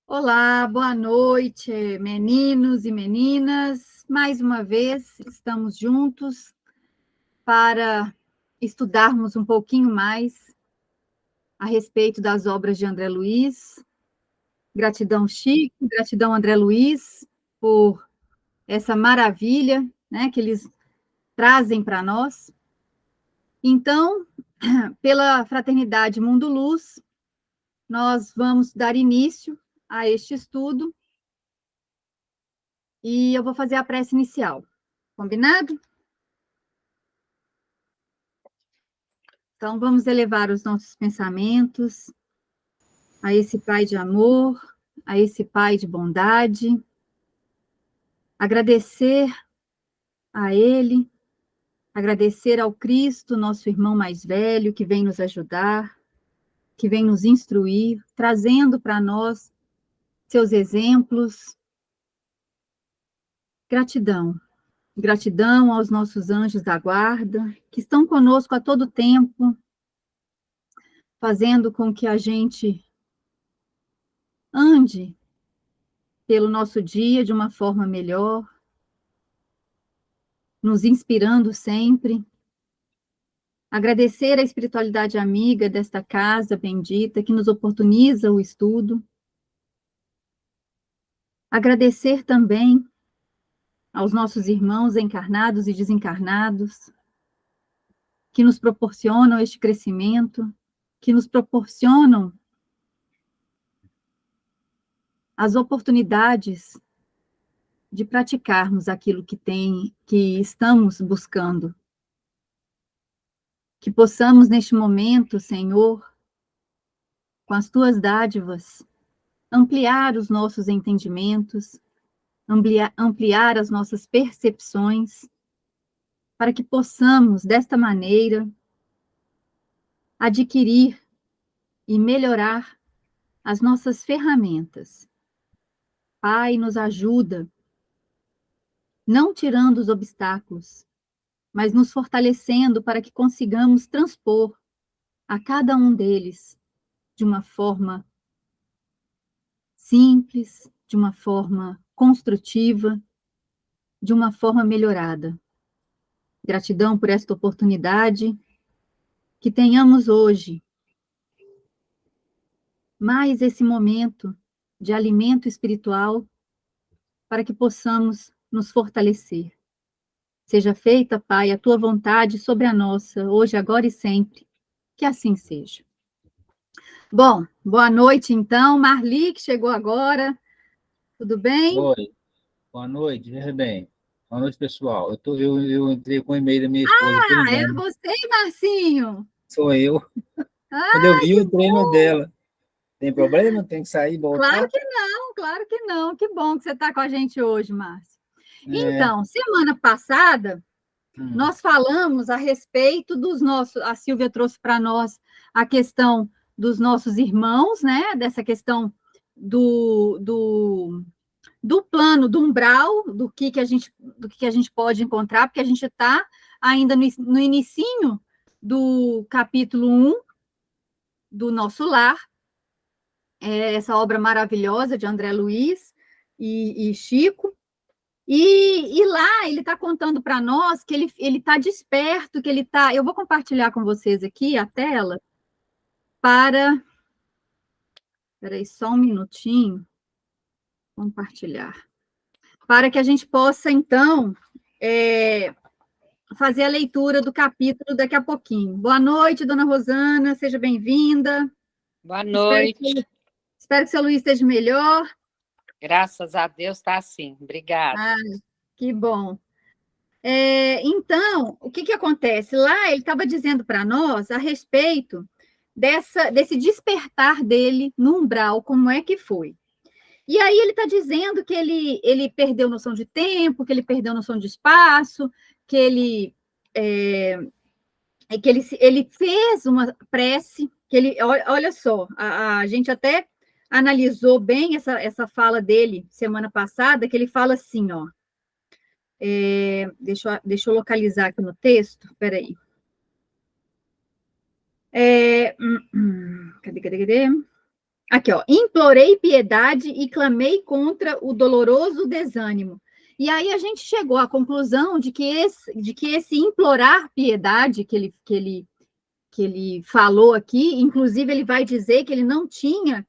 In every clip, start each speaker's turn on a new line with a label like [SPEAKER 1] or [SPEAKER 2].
[SPEAKER 1] Olá, boa noite, meninos e meninas. Mais uma vez estamos juntos para estudarmos um pouquinho mais a respeito das obras de André Luiz. Gratidão, Chico, gratidão, André Luiz, por essa maravilha, né, que eles trazem para nós. Então, pela Fraternidade Mundo Luz, nós vamos dar início a este estudo. E eu vou fazer a prece inicial. Combinado? Então, vamos elevar os nossos pensamentos a esse Pai de amor, a esse Pai de bondade, agradecer a Ele, agradecer ao Cristo, nosso irmão mais velho, que vem nos ajudar, que vem nos instruir, trazendo para nós seus exemplos. Gratidão. Gratidão aos nossos anjos da guarda, que estão conosco a todo tempo, fazendo com que a gente ande pelo nosso dia de uma forma melhor, nos inspirando sempre. Agradecer a espiritualidade amiga desta casa bendita que nos oportuniza o estudo. Agradecer também aos nossos irmãos encarnados e desencarnados que nos proporcionam este crescimento, que nos proporcionam as oportunidades de praticarmos aquilo que estamos buscando. Que possamos, neste momento, Senhor, com as tuas dádivas, ampliar os nossos entendimentos, ampliar as nossas percepções, para que possamos, desta maneira, adquirir e melhorar as nossas ferramentas. Pai, nos ajuda, não tirando os obstáculos, mas nos fortalecendo para que consigamos transpor a cada um deles de uma forma simples, de uma forma construtiva, de uma forma melhorada. Gratidão por esta oportunidade, que tenhamos hoje mais esse momento de alimento espiritual para que possamos nos fortalecer. Seja feita, Pai, a tua vontade sobre a nossa, hoje, agora e sempre. Que assim seja. Bom, boa noite, então. Marli, que chegou agora. Tudo bem?
[SPEAKER 2] Oi, boa noite, veja bem. Boa noite, pessoal. Eu entrei com o e-mail da minha esposa por
[SPEAKER 1] Ah, é
[SPEAKER 2] engano.
[SPEAKER 1] você, Marcinho?
[SPEAKER 2] Sou eu. Quando eu
[SPEAKER 1] Ah,
[SPEAKER 2] vi, eu
[SPEAKER 1] que
[SPEAKER 2] entrei no
[SPEAKER 1] bom!
[SPEAKER 2] dela. Tem problema? Tem que sair e
[SPEAKER 1] Claro
[SPEAKER 2] voltar?
[SPEAKER 1] que não, claro que não. Que bom que você está com a gente hoje, Márcio.
[SPEAKER 2] É.
[SPEAKER 1] Então, semana passada,
[SPEAKER 2] Hum,
[SPEAKER 1] nós falamos a respeito dos nossos, a Silvia trouxe para nós a questão dos nossos irmãos, né? Dessa questão do plano, do umbral, do que a gente pode encontrar, porque a gente está ainda no inicinho do capítulo 1 do Nosso Lar, essa obra maravilhosa de André Luiz e Chico. E lá ele está contando para nós que ele está desperto, que ele está. Eu vou compartilhar com vocês aqui a tela para. Espera aí, só um minutinho. Compartilhar. Para que a gente possa, então, fazer a leitura do capítulo daqui a pouquinho. Boa noite, dona Rosana, seja bem-vinda.
[SPEAKER 3] Boa
[SPEAKER 1] Espero
[SPEAKER 3] noite.
[SPEAKER 1] espero que seu Luiz esteja melhor.
[SPEAKER 3] Graças a Deus está assim.
[SPEAKER 1] Ah,
[SPEAKER 3] Obrigada.
[SPEAKER 1] que bom. Então, o que acontece? Lá ele estava dizendo para nós a respeito desse despertar dele no umbral, como é que foi. E aí ele está dizendo que ele perdeu noção de tempo, que ele perdeu noção de espaço, que ele fez uma prece, que ele, olha só, a gente até analisou bem essa fala dele semana passada, que ele fala assim, ó, deixa eu localizar aqui no texto, peraí. Cadê? Aqui, ó. Implorei piedade e clamei contra o doloroso desânimo. E aí a gente chegou à conclusão de que esse implorar piedade que ele falou aqui, inclusive ele vai dizer que ele não tinha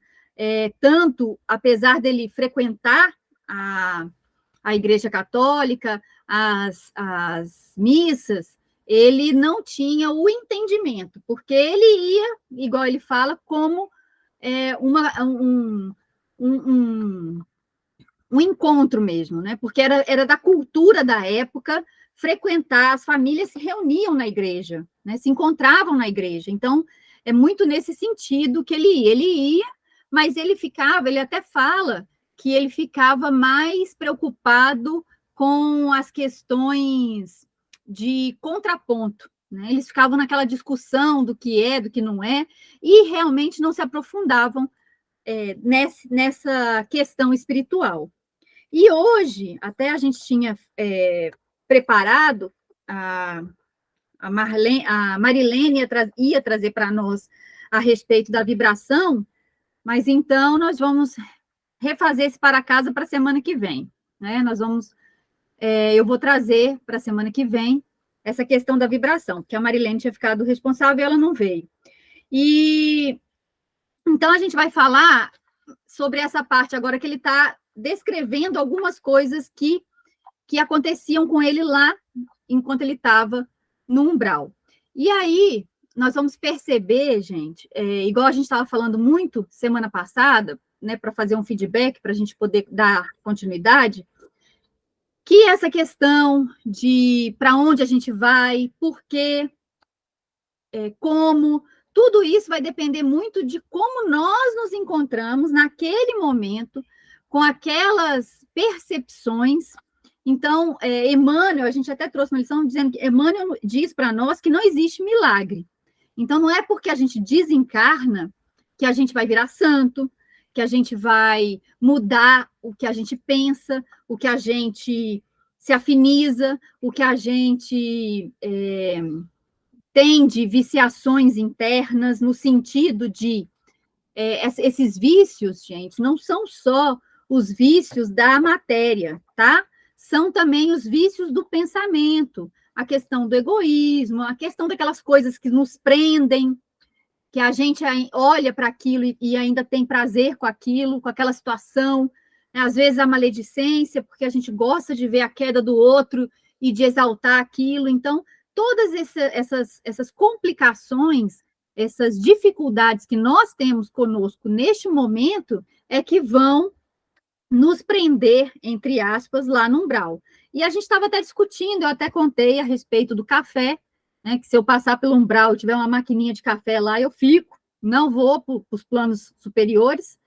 [SPEAKER 1] tanto, apesar dele frequentar a Igreja Católica, as missas, ele não tinha o entendimento, porque ele ia, igual ele fala, como um encontro mesmo, né? Porque era da cultura da época frequentar, as famílias se reuniam na igreja, né? Se encontravam na igreja. Então, é muito nesse sentido que ele ia. Ele ia, mas ele até fala que ele ficava mais preocupado com as questões de contraponto, né? Eles ficavam naquela discussão do que é, do que não é, e realmente não se aprofundavam nessa questão espiritual. E hoje, até a gente tinha preparado, a Marilene ia trazer para nós a respeito da vibração, mas então nós vamos refazer esse para casa para a semana que vem, né? Eu vou trazer para a semana que vem essa questão da vibração, porque a Marilene tinha ficado responsável e ela não veio. E então a gente vai falar sobre essa parte agora que ele está descrevendo algumas coisas que aconteciam com ele lá enquanto ele estava no umbral. E aí nós vamos perceber, gente, igual a gente estava falando muito semana passada, né, para fazer um feedback, para a gente poder dar continuidade, que essa questão de para onde a gente vai, por quê, como, tudo isso vai depender muito de como nós nos encontramos naquele momento, com aquelas percepções. Então, Emmanuel, a gente até trouxe uma lição dizendo que Emmanuel diz para nós que não existe milagre. Então, não é porque a gente desencarna que a gente vai virar santo, que a gente vai mudar o que a gente pensa, o que a gente se afiniza, o que a gente tem de viciações internas, no sentido de esses vícios, gente, não são só os vícios da matéria, tá? São também os vícios do pensamento, a questão do egoísmo, a questão daquelas coisas que nos prendem, que a gente olha para aquilo e ainda tem prazer com aquilo, com aquela situação, né? Às vezes a maledicência, porque a gente gosta de ver a queda do outro e de exaltar aquilo. Então, todas essas complicações, essas dificuldades que nós temos conosco neste momento, é que vão nos prender, entre aspas, lá no umbral. E a gente estava até discutindo, eu até contei a respeito do café, né, que se eu passar pelo umbral e tiver uma maquininha de café lá, eu fico, não vou para os planos superiores,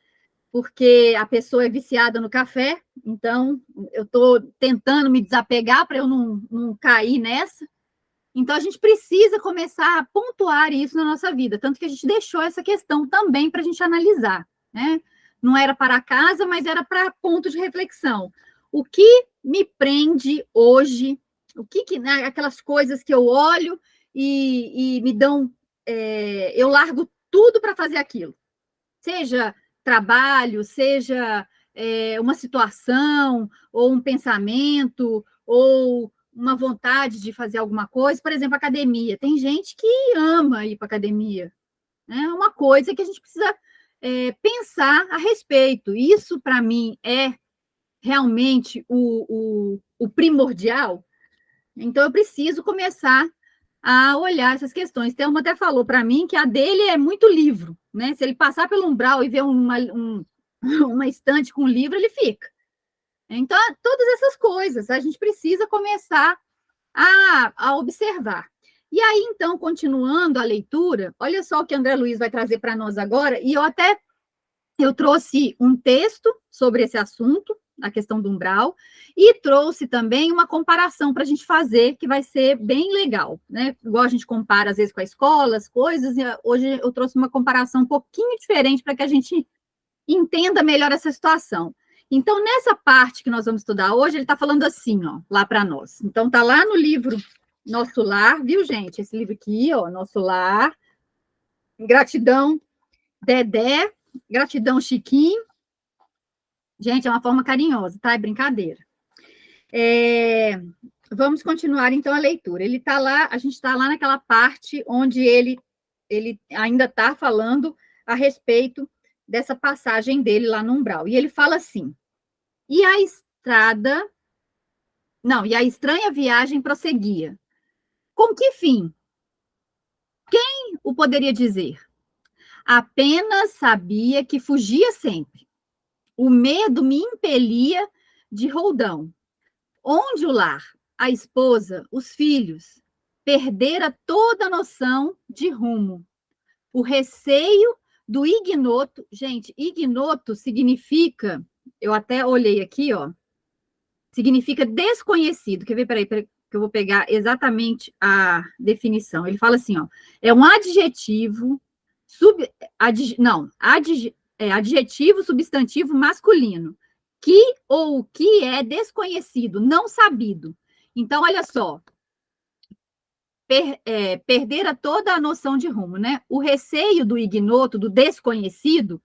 [SPEAKER 1] porque a pessoa é viciada no café, então eu estou tentando me desapegar para eu não cair nessa. Então, a gente precisa começar a pontuar isso na nossa vida, tanto que a gente deixou essa questão também para a gente analisar, né? Não era para casa, mas era para ponto de reflexão. O que me prende hoje, né, aquelas coisas que eu olho e me dão, eu largo tudo para fazer aquilo, seja trabalho, seja uma situação, ou um pensamento, ou uma vontade de fazer alguma coisa, por exemplo, academia. Tem gente que ama ir para academia. É uma coisa que a gente precisa pensar a respeito. Isso, para mim, é realmente o primordial. Então, eu preciso começar a olhar essas questões. Thelma até falou para mim que a dele é muito livro, né? Se ele passar pelo umbral e ver uma estante com livro, ele fica. Então, todas essas coisas, a gente precisa começar a observar. E aí, então, continuando a leitura, olha só o que André Luiz vai trazer para nós agora, e eu trouxe um texto sobre esse assunto, a questão do umbral, e trouxe também uma comparação para a gente fazer, que vai ser bem legal, né? Igual a gente compara, às vezes, com a escola, as coisas, e hoje eu trouxe uma comparação um pouquinho diferente para que a gente entenda melhor essa situação. Então, nessa parte que nós vamos estudar hoje, ele está falando assim, ó, lá para nós. Então, está lá no livro Nosso Lar, viu, gente? Esse livro aqui, ó, Nosso Lar. Gratidão, Dedé, Gratidão, Chiquinho. Gente, é uma forma carinhosa, tá? É brincadeira. Vamos continuar, então, a leitura. Ele está lá, a gente está lá naquela parte onde ele ainda está falando a respeito dessa passagem dele lá no umbral. E ele fala assim, e a estranha viagem prosseguia. Com que fim? Quem o poderia dizer? Apenas sabia que fugia sempre. O medo me impelia de roldão. Onde o lar, a esposa, os filhos, perdera toda a noção de rumo. O receio do ignoto, gente, ignoto significa, eu até olhei aqui, ó, significa desconhecido. Quer ver? Peraí, que eu vou pegar exatamente a definição. Ele fala assim, ó, é um adjetivo, adjetivo substantivo masculino, que ou que é desconhecido, não sabido. Então, olha só, perdera toda a noção de rumo, né? O receio do ignoto, do desconhecido,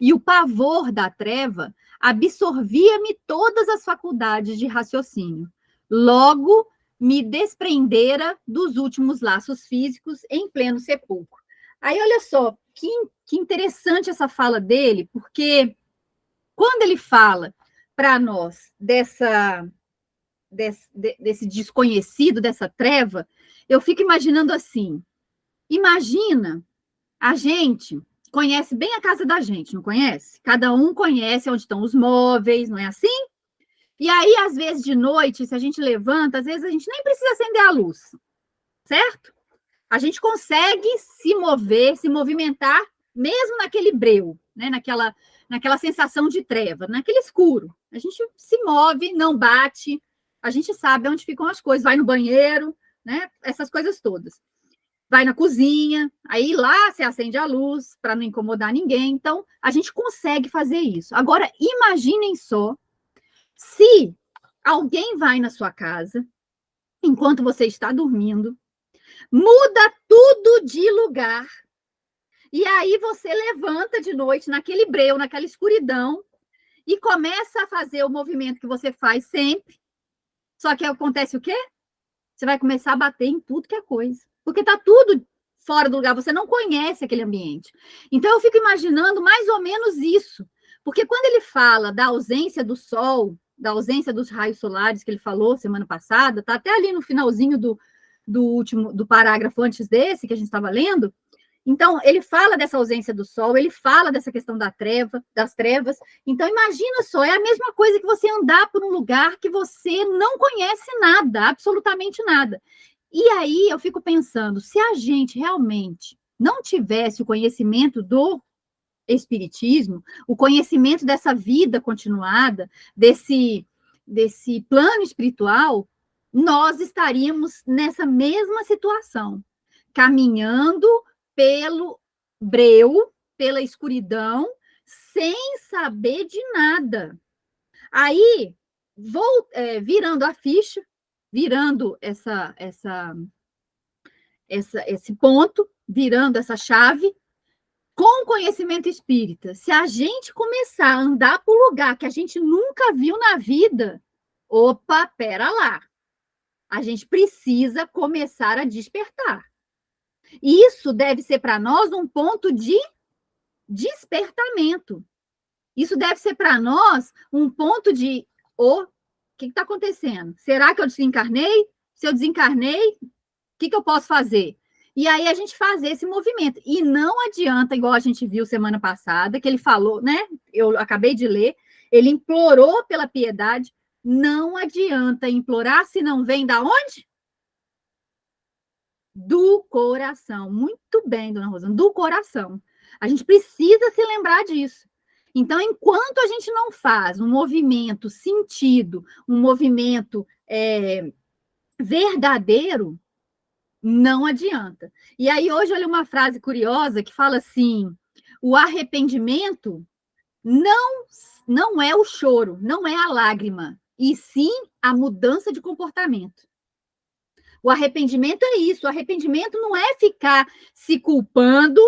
[SPEAKER 1] e o pavor da treva absorvia-me todas as faculdades de raciocínio. Logo, me desprendera dos últimos laços físicos em pleno sepulcro. Aí, olha só, que interessante essa fala dele, porque quando ele fala para nós desse desconhecido, dessa treva, eu fico imaginando assim, imagina, a gente conhece bem a casa da gente, não conhece? Cada um conhece onde estão os móveis, não é assim? E aí, às vezes, de noite, se a gente levanta, às vezes a gente nem precisa acender a luz, certo? A gente consegue se mover, se movimentar, mesmo naquele breu, né? Naquela sensação de treva, naquele escuro. A gente se move, não bate, a gente sabe onde ficam as coisas, vai no banheiro, né? Essas coisas todas. Vai na cozinha, aí lá se acende a luz para não incomodar ninguém. Então, a gente consegue fazer isso. Agora, imaginem só se alguém vai na sua casa, enquanto você está dormindo, muda tudo de lugar, e aí você levanta de noite naquele breu, naquela escuridão, e começa a fazer o movimento que você faz sempre. Só que acontece o quê? Você vai começar a bater em tudo que é coisa. Porque está tudo fora do lugar, você não conhece aquele ambiente. Então, eu fico imaginando mais ou menos isso. Porque quando ele fala da ausência do sol, da ausência dos raios solares, que ele falou semana passada, está até ali no finalzinho do parágrafo antes desse, que a gente estava lendo. Então, ele fala dessa ausência do sol, ele fala dessa questão das trevas. Então, imagina só, é a mesma coisa que você andar por um lugar que você não conhece nada, absolutamente nada. E aí, eu fico pensando, se a gente realmente não tivesse o conhecimento do espiritismo, o conhecimento dessa vida continuada, desse plano espiritual, nós estaríamos nessa mesma situação, caminhando pelo breu, pela escuridão, sem saber de nada. Aí, virando a ficha, virando esse ponto, virando essa chave, com o conhecimento espírita, se a gente começar a andar por lugar que a gente nunca viu na vida, opa, pera lá, a gente precisa começar a despertar. Isso deve ser para nós um ponto de despertamento. Isso deve ser para nós um ponto de, o que está acontecendo? Será que eu desencarnei? Se eu desencarnei, o que eu posso fazer? E aí a gente fazer esse movimento. E não adianta, igual a gente viu semana passada, que ele falou, né? Eu acabei de ler, ele implorou pela piedade. Não adianta implorar se não vem da onde? Do coração. Muito bem, dona Rosana, do coração. A gente precisa se lembrar disso. Então, enquanto a gente não faz um movimento sentido, um movimento verdadeiro, não adianta. E aí, hoje, olha uma frase curiosa que fala assim, o arrependimento não é o choro, não é a lágrima, e sim a mudança de comportamento. O arrependimento é isso, o arrependimento não é ficar se culpando,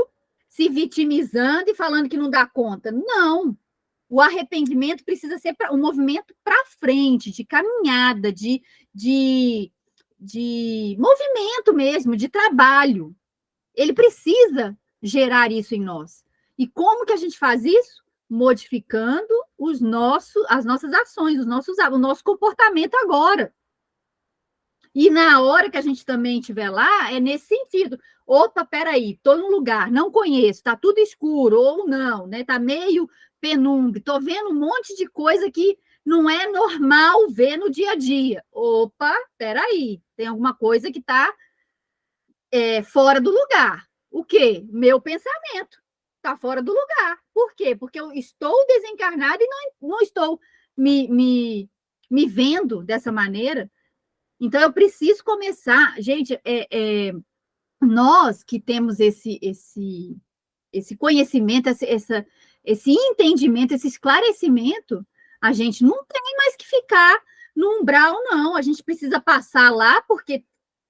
[SPEAKER 1] se vitimizando e falando que não dá conta. Não. O arrependimento precisa ser um movimento para frente, de caminhada, de movimento mesmo, de trabalho. Ele precisa gerar isso em nós. E como que a gente faz isso? Modificando as nossas ações, o nosso comportamento agora. E na hora que a gente também estiver lá, é nesse sentido. Opa, peraí, estou num lugar, não conheço, está tudo escuro, ou não, né? Está meio penumbra, estou vendo um monte de coisa que não é normal ver no dia a dia. Opa, peraí, tem alguma coisa que está fora do lugar. O quê? Meu pensamento está fora do lugar. Por quê? Porque eu estou desencarnada e não estou me vendo dessa maneira. Então, eu preciso começar. Gente, nós que temos esse conhecimento, esse entendimento, esse esclarecimento, a gente não tem mais que ficar no umbral, não. A gente precisa passar lá, porque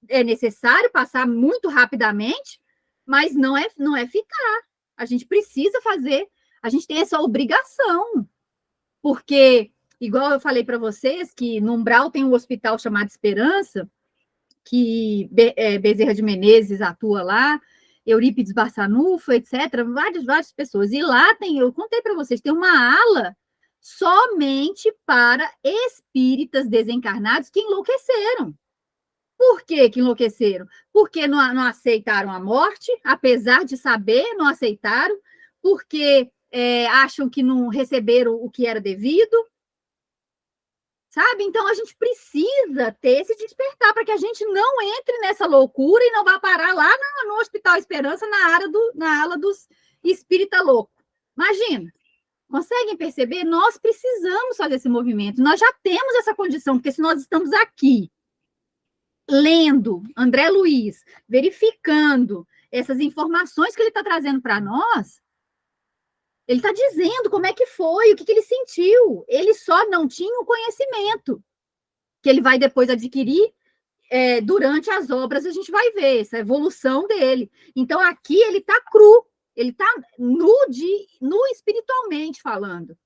[SPEAKER 1] é necessário passar muito rapidamente, mas não é ficar. A gente precisa fazer, a gente tem essa obrigação, porque, igual eu falei para vocês, que no umbral tem um hospital chamado Esperança, que Bezerra de Menezes atua lá, Eurípides Barçanufo, etc., várias pessoas. E lá eu contei para vocês, tem uma ala somente para espíritas desencarnados que enlouqueceram. Por que enlouqueceram? Porque não aceitaram a morte, apesar de saber, não aceitaram, porque acham que não receberam o que era devido, sabe? Então, a gente precisa ter esse despertar para que a gente não entre nessa loucura e não vá parar lá no Hospital Esperança, na ala dos espírita louco. Imagina, conseguem perceber? Nós precisamos fazer esse movimento, nós já temos essa condição, porque se nós estamos aqui, lendo André Luiz, verificando essas informações que ele está trazendo para nós, ele está dizendo como é que foi, o que ele sentiu. Ele só não tinha o conhecimento que ele vai depois adquirir durante as obras, a gente vai ver essa evolução dele. Então, aqui ele está cru, ele está nu espiritualmente falando.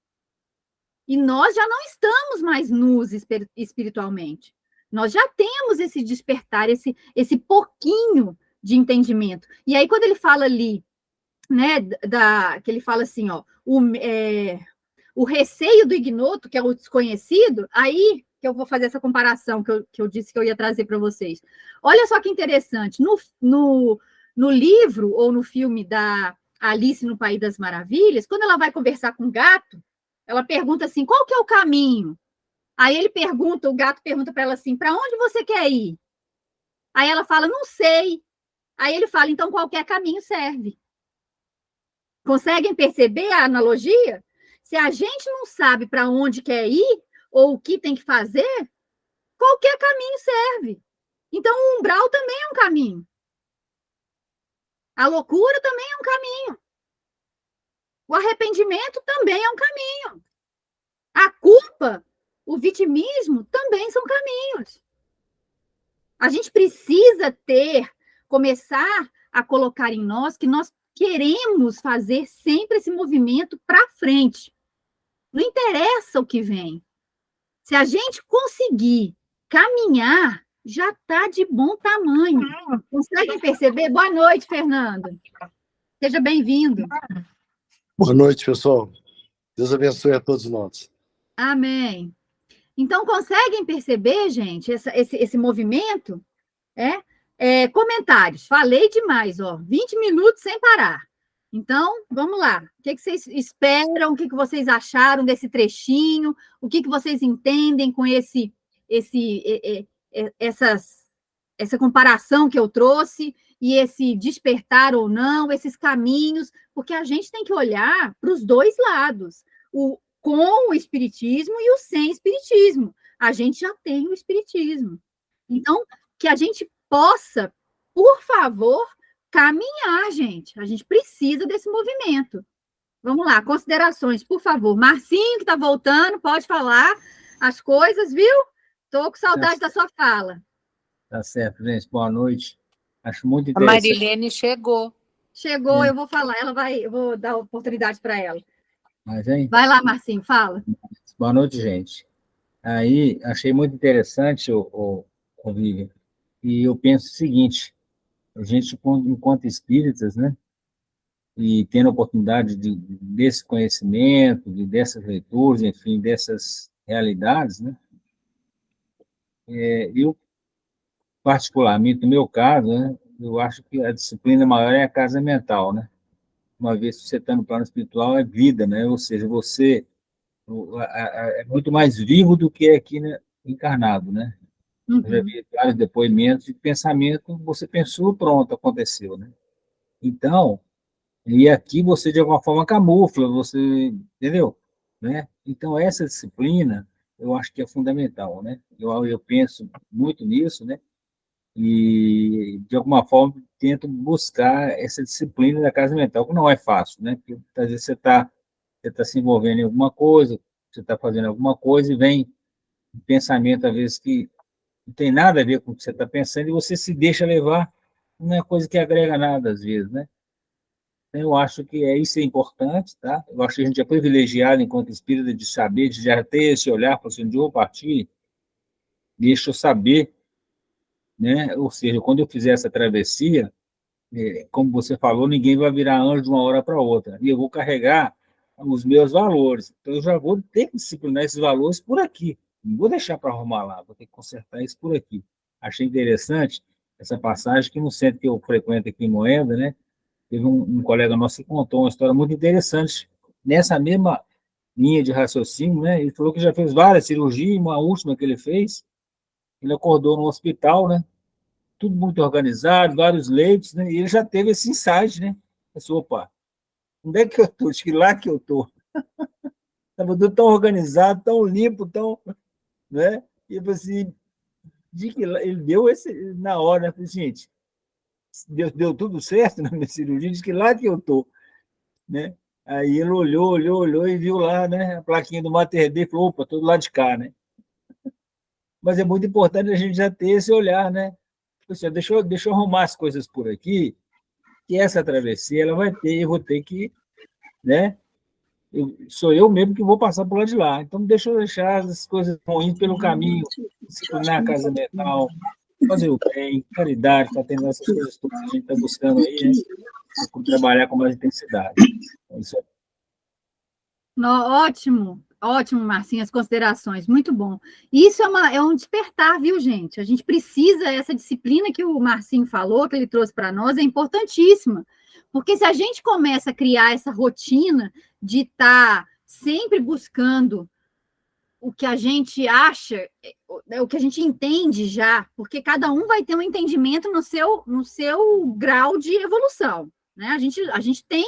[SPEAKER 1] E nós já não estamos mais nus espiritualmente. Nós já temos esse despertar, esse pouquinho de entendimento. E aí, quando ele fala ali, né, que ele fala assim, ó, o receio do ignoto, que é o desconhecido, aí que eu vou fazer essa comparação que eu disse que eu ia trazer para vocês. Olha só que interessante, no livro ou no filme da Alice no País das Maravilhas, quando ela vai conversar com o gato, ela pergunta assim, qual que é o caminho? Aí o gato pergunta para ela assim, para onde você quer ir? Aí ela fala, não sei. Aí ele fala, então qualquer caminho serve. Conseguem perceber a analogia? Se a gente não sabe para onde quer ir, ou o que tem que fazer, qualquer caminho serve. Então, o umbral também é um caminho. A loucura também é um caminho. O arrependimento também é um caminho. A culpa, o vitimismo também são caminhos. A gente precisa começar a colocar em nós que nós queremos fazer sempre esse movimento para frente. Não interessa o que vem. Se a gente conseguir caminhar, já está de bom tamanho. Conseguem perceber? Boa noite, Fernando. Seja bem-vindo.
[SPEAKER 4] Boa noite, pessoal. Deus abençoe a todos nós.
[SPEAKER 1] Amém. Então, conseguem perceber, gente, esse movimento? Comentários. Falei demais, 20 minutos sem parar. Então, vamos lá. O que vocês esperam? O que vocês acharam desse trechinho? O que vocês entendem com essa comparação que eu trouxe e esse despertar ou não, esses caminhos? Porque a gente tem que olhar para os dois lados, com o espiritismo e o sem espiritismo. A gente já tem o espiritismo. Então, que a gente possa, por favor, caminhar, gente. A gente precisa desse movimento. Vamos lá, considerações, por favor. Marcinho, que está voltando, pode falar as coisas, viu? Estou com saudade da sua fala.
[SPEAKER 2] Tá certo, gente. Boa noite. Acho muito
[SPEAKER 3] A
[SPEAKER 2] interessante.
[SPEAKER 3] Marilene chegou.
[SPEAKER 1] Chegou, eu vou falar, eu vou dar oportunidade para ela.
[SPEAKER 2] Mas, hein?
[SPEAKER 1] Vai lá, Marcinho, fala.
[SPEAKER 2] Boa noite, gente. Aí, achei muito interessante o Vivian. E eu penso o seguinte, a gente, enquanto espíritas, né, e tendo a oportunidade desse conhecimento, dessas leituras, enfim, dessas realidades, né, eu, particularmente, no meu caso, né, eu acho que a disciplina maior é a casa mental, né? Uma vez que você está no plano espiritual, é vida, né? Ou seja, você é muito mais vivo do que aqui, né, encarnado, né? Eu já
[SPEAKER 1] Uhum.
[SPEAKER 2] vi vários depoimentos de pensamento, você pensou, pronto, aconteceu, né? Então, e aqui você de alguma forma camufla, você, entendeu? Né? Então, essa disciplina, eu acho que é fundamental, né? Eu penso muito nisso, né? E, de alguma forma, tento buscar essa disciplina da casa mental, que não é fácil, né? Porque, às vezes, você tá se envolvendo em alguma coisa, você está fazendo alguma coisa e vem um pensamento, às vezes, que não tem nada a ver com o que você está pensando e você se deixa levar, não é coisa que agrega nada, às vezes, né? Então, eu acho que isso é importante, tá? Eu acho que a gente é privilegiado, enquanto espírita, de saber, de já ter esse olhar, para assim, onde eu vou partir, deixa eu saber, né? Ou seja, quando eu fizer essa travessia, como você falou, ninguém vai virar anjo de uma hora para outra. E eu vou carregar os meus valores. Então, eu já vou ter que disciplinar esses valores por aqui. Não vou deixar para arrumar lá, vou ter que consertar isso por aqui. Achei interessante essa passagem que no centro que eu frequento aqui em Moeda, né? Teve um colega nosso que contou uma história muito interessante nessa mesma linha de raciocínio, né? Ele falou que já fez várias cirurgias, uma última que ele fez, ele acordou no hospital, né? Tudo muito organizado, vários leitos, né? E ele já teve esse insight, né? Pensou, opa, onde é que eu estou? Acho que lá que eu estou. Estava tudo tão organizado, tão limpo, tão, né? E assim, de que ele deu esse na hora, né? Falei, gente, deu tudo certo na minha cirurgia, diz que lá que eu estou, né? Aí ele olhou e viu lá, né? A plaquinha do Mater Dei e falou, opa, estou do lado de cá, né? Mas é muito importante a gente já ter esse olhar, né? Assim, deixa eu arrumar as coisas por aqui, que essa travessia ela vai ter, eu vou ter que, né? Sou eu mesmo que vou passar por lá de lá. Então, deixa eu deixar as coisas ruins pelo caminho, disciplinar a casa mental, fazer o bem, caridade, está tendo essas coisas todas que a gente está buscando aí, né? Trabalhar com mais intensidade. Então, isso é
[SPEAKER 1] Ótimo, ótimo, Marcinho, as considerações, muito bom. Isso é um despertar, viu, gente? A gente precisa, essa disciplina que o Marcinho falou, que ele trouxe para nós, é importantíssima, porque se a gente começa a criar essa rotina de estar sempre buscando o que a gente acha, o que a gente entende já, porque cada um vai ter um entendimento no seu grau de evolução, né? A gente tem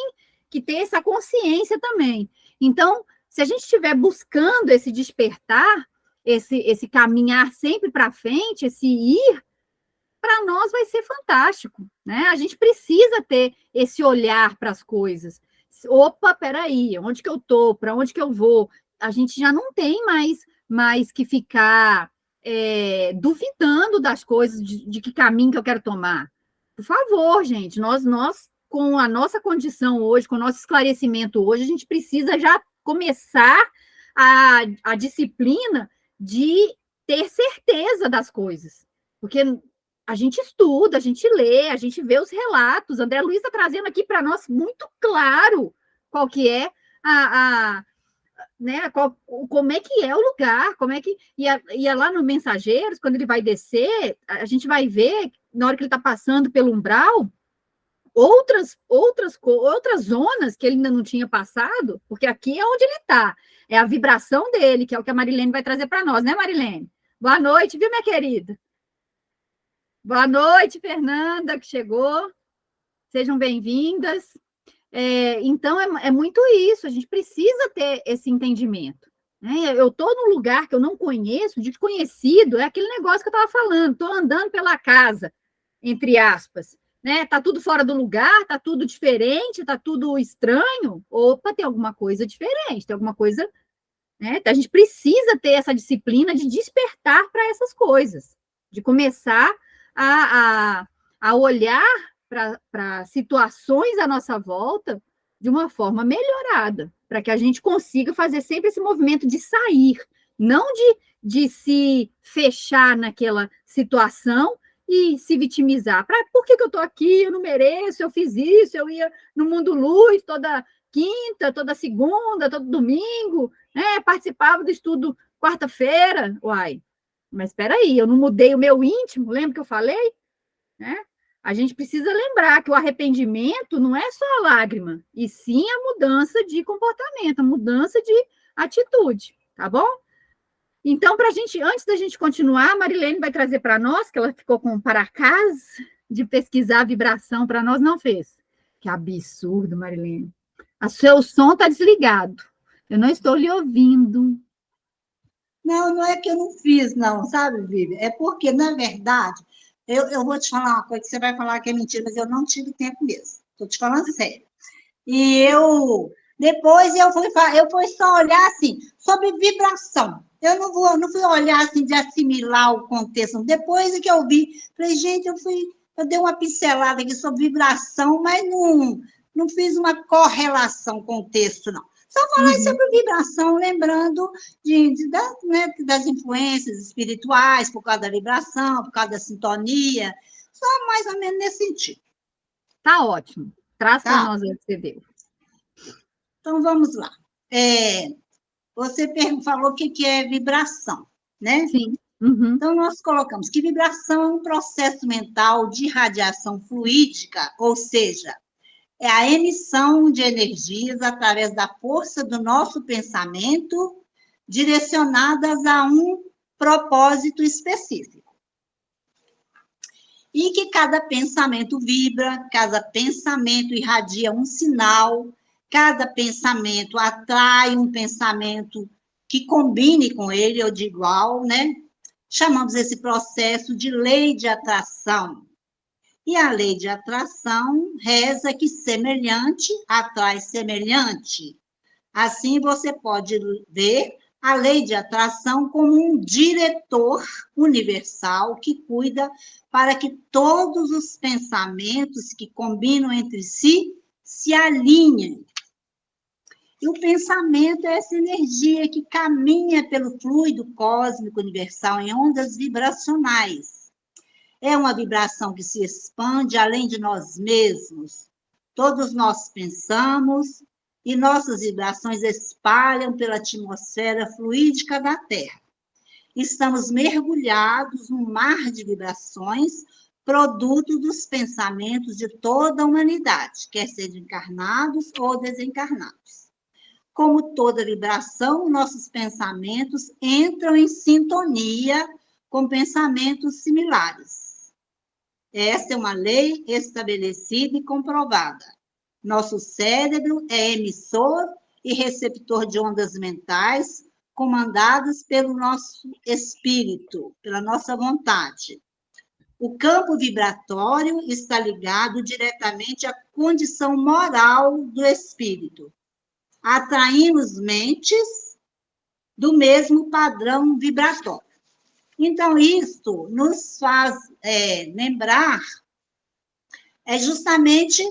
[SPEAKER 1] que ter essa consciência também. Então, se a gente estiver buscando esse despertar, esse caminhar sempre para frente, esse ir, para nós vai ser fantástico, né? A gente precisa ter esse olhar para as coisas. Opa, peraí, onde que eu estou? Para onde que eu vou? A gente já não tem mais que ficar duvidando das coisas, de que caminho que eu quero tomar. Por favor, gente, nós com a nossa condição hoje, com o nosso esclarecimento hoje, a gente precisa já começar a disciplina de ter certeza das coisas. Porque a gente estuda, a gente lê, a gente vê os relatos. André Luiz está trazendo aqui para nós muito claro qual que é né, como é que é o lugar, como é que... E lá no Mensageiros, quando ele vai descer, a gente vai ver, na hora que ele está passando pelo umbral, outras zonas que ele ainda não tinha passado, porque aqui é onde ele está, é a vibração dele, que é o que a Marilene vai trazer para nós, né, Marilene? Boa noite, viu, minha querida? Boa noite, Fernanda, que chegou. Sejam bem-vindas. Então, é muito isso, a gente precisa ter esse entendimento. Né? Eu estou num lugar que eu não conheço, desconhecido, é aquele negócio que eu estava falando, estou andando pela casa, entre aspas. Né? Tá tudo fora do lugar, tá tudo diferente, tá tudo estranho. Opa, tem alguma coisa diferente, tem alguma coisa... Né? A gente precisa ter essa disciplina de despertar para essas coisas, de começar a olhar para situações à nossa volta de uma forma melhorada, para que a gente consiga fazer sempre esse movimento de sair, não de se fechar naquela situação e se vitimizar. Por que eu estou aqui? Eu não mereço, eu fiz isso, eu ia no Mundo Luz toda quinta, toda segunda, todo domingo, né? Participava do estudo quarta-feira. Uai, mas espera aí, eu não mudei o meu íntimo, lembra que eu falei? Né? A gente precisa lembrar que o arrependimento não é só a lágrima, e sim a mudança de comportamento, a mudança de atitude, tá bom? Então, antes da gente continuar, a Marilene vai trazer para nós, que ela ficou com um para-casa de pesquisar a vibração para nós, não fez. Que absurdo, Marilene. O seu som está desligado. Eu não estou lhe ouvindo.
[SPEAKER 5] Não, não é que eu não fiz, não, sabe, Vivian? É porque, na verdade, eu vou te falar uma coisa que você vai falar que é mentira, mas eu não tive tempo mesmo. Estou te falando sério. E depois eu fui só olhar assim, sobre vibração. Eu não fui olhar assim de assimilar o contexto. Depois é que eu vi, falei, gente, eu dei uma pincelada aqui sobre vibração, mas não fiz uma correlação com o texto, não. Só falar sobre vibração, lembrando das influências espirituais, por causa da vibração, por causa da sintonia, só mais ou menos nesse sentido.
[SPEAKER 1] Tá ótimo. Traz para nós o que você deu.
[SPEAKER 5] Então, vamos lá. Você falou o que é vibração, né?
[SPEAKER 1] Sim. Uhum.
[SPEAKER 5] Então, nós colocamos que vibração é um processo mental de radiação fluídica, ou seja, é a emissão de energias através da força do nosso pensamento direcionadas a um propósito específico. E que cada pensamento vibra, cada pensamento irradia um sinal, cada pensamento atrai um pensamento que combine com ele ou de igual, né? Chamamos esse processo de lei de atração. E a lei de atração reza que semelhante atrai semelhante. Assim, você pode ver a lei de atração como um diretor universal que cuida para que todos os pensamentos que combinam entre si se alinhem. E o pensamento é essa energia que caminha pelo fluido cósmico universal em ondas vibracionais. É uma vibração que se expande além de nós mesmos. Todos nós pensamos e nossas vibrações espalham pela atmosfera fluídica da Terra. Estamos mergulhados num mar de vibrações, produto dos pensamentos de toda a humanidade, quer sejam encarnados ou desencarnados. Como toda vibração, nossos pensamentos entram em sintonia com pensamentos similares. Essa é uma lei estabelecida e comprovada. Nosso cérebro é emissor e receptor de ondas mentais comandadas pelo nosso espírito, pela nossa vontade. O campo vibratório está ligado diretamente à condição moral do espírito. Atraímos mentes do mesmo padrão vibratório. Então, isso nos faz lembrar justamente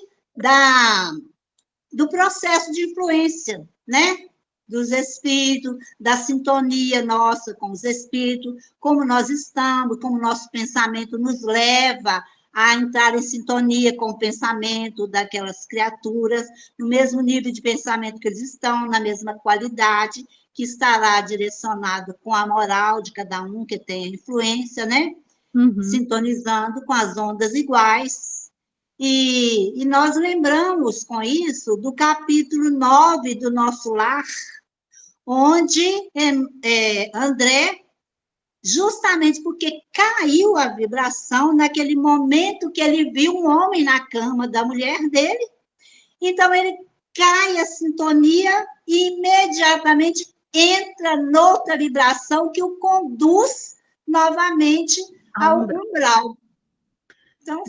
[SPEAKER 5] do processo de influência, né? Dos espíritos, da sintonia nossa com os espíritos, como nós estamos, como nosso pensamento nos leva a entrar em sintonia com o pensamento daquelas criaturas, no mesmo nível de pensamento que eles estão, na mesma qualidade, que estará direcionado com a moral de cada um que tem influência, né?
[SPEAKER 1] Uhum.
[SPEAKER 5] Sintonizando com as ondas iguais. E nós lembramos com isso do capítulo 9 do Nosso Lar, onde André, justamente porque caiu a vibração naquele momento que ele viu um homem na cama da mulher dele, então ele cai a sintonia e imediatamente entra noutra vibração que o conduz novamente ao umbral. Então,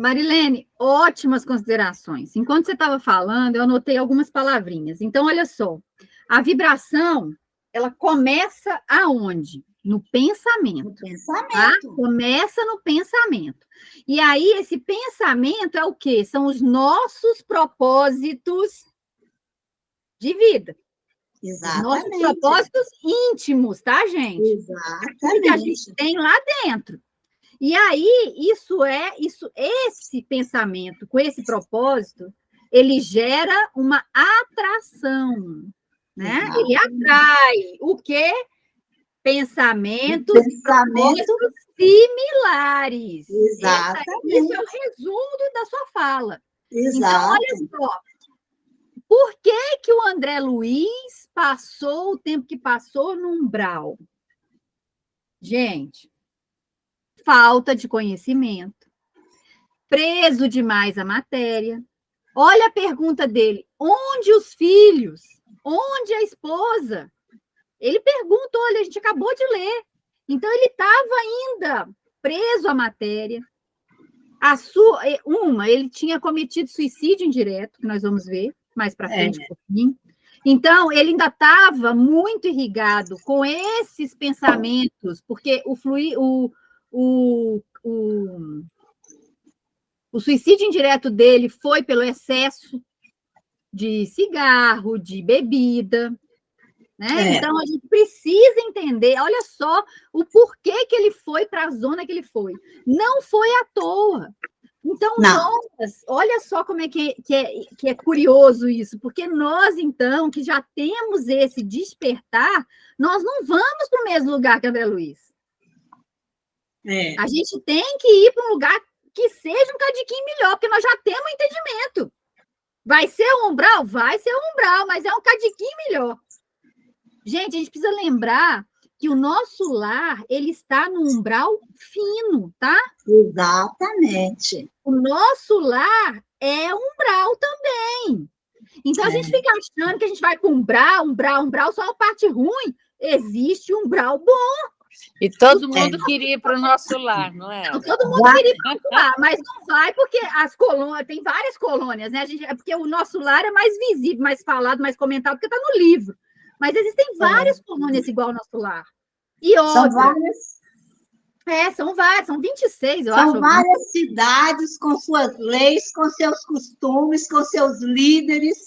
[SPEAKER 1] Marilene, ótimas considerações. Enquanto você estava falando, eu anotei algumas palavrinhas. Então, olha só, a vibração, ela começa aonde? No pensamento.
[SPEAKER 5] No
[SPEAKER 1] Tá?
[SPEAKER 5] pensamento.
[SPEAKER 1] Começa no pensamento. E aí, esse pensamento é o quê? São os nossos propósitos de vida. Os nossos
[SPEAKER 5] Exatamente.
[SPEAKER 1] propósitos íntimos, tá, gente? Aquilo que a gente
[SPEAKER 5] Exatamente.
[SPEAKER 1] tem lá dentro. E aí, esse pensamento, com esse propósito, ele gera uma atração, né?
[SPEAKER 5] Exato.
[SPEAKER 1] Ele atrai o quê? Pensamentos e
[SPEAKER 5] Pensamento.
[SPEAKER 1] propósitos similares.
[SPEAKER 5] Exatamente.
[SPEAKER 1] Isso é o resumo da sua fala. Então,
[SPEAKER 5] Exato.
[SPEAKER 1] olha só, por que o André Luiz passou o tempo que passou no umbral? Gente, falta de conhecimento, preso demais à matéria. Olha a pergunta dele: onde os filhos? Onde a esposa? Ele pergunta, olha, a gente acabou de ler. Então, ele estava ainda preso à matéria. Ele tinha cometido suicídio indireto, que nós vamos ver mais para frente um pouquinho. Então, ele ainda estava muito irrigado com esses pensamentos, porque o suicídio indireto dele foi pelo excesso de cigarro, de bebida, né? Então, a gente precisa entender, olha só, o porquê que ele foi para a zona que ele foi. Não foi à toa. Então, olha só como é que é curioso isso, porque nós, então, que já temos esse despertar, nós não vamos para o mesmo lugar que André Luiz. A gente tem que ir para um lugar que seja um cadiquinho melhor, porque nós já temos entendimento. Vai ser um umbral? Vai ser um umbral, mas é um cadiquinho melhor. Gente, a gente precisa lembrar que o nosso lar, ele está no umbral fino, tá?
[SPEAKER 5] Exatamente.
[SPEAKER 1] O nosso lar é umbral também. Então, a gente fica achando que a gente vai para umbral, só a parte ruim. Existe um umbral bom.
[SPEAKER 3] E todo mundo queria ir para o nosso lar, não é?
[SPEAKER 1] Todo mundo queria ir para o lar, mas não vai porque as colônias, tem várias colônias, né? É porque o nosso lar é mais visível, mais falado, mais comentado, porque está no livro. Mas existem várias colônias igual ao nosso lar. E
[SPEAKER 5] São várias.
[SPEAKER 1] São várias, são 26, eu
[SPEAKER 5] São
[SPEAKER 1] acho.
[SPEAKER 5] São várias cidades com suas leis, com seus costumes, com seus líderes.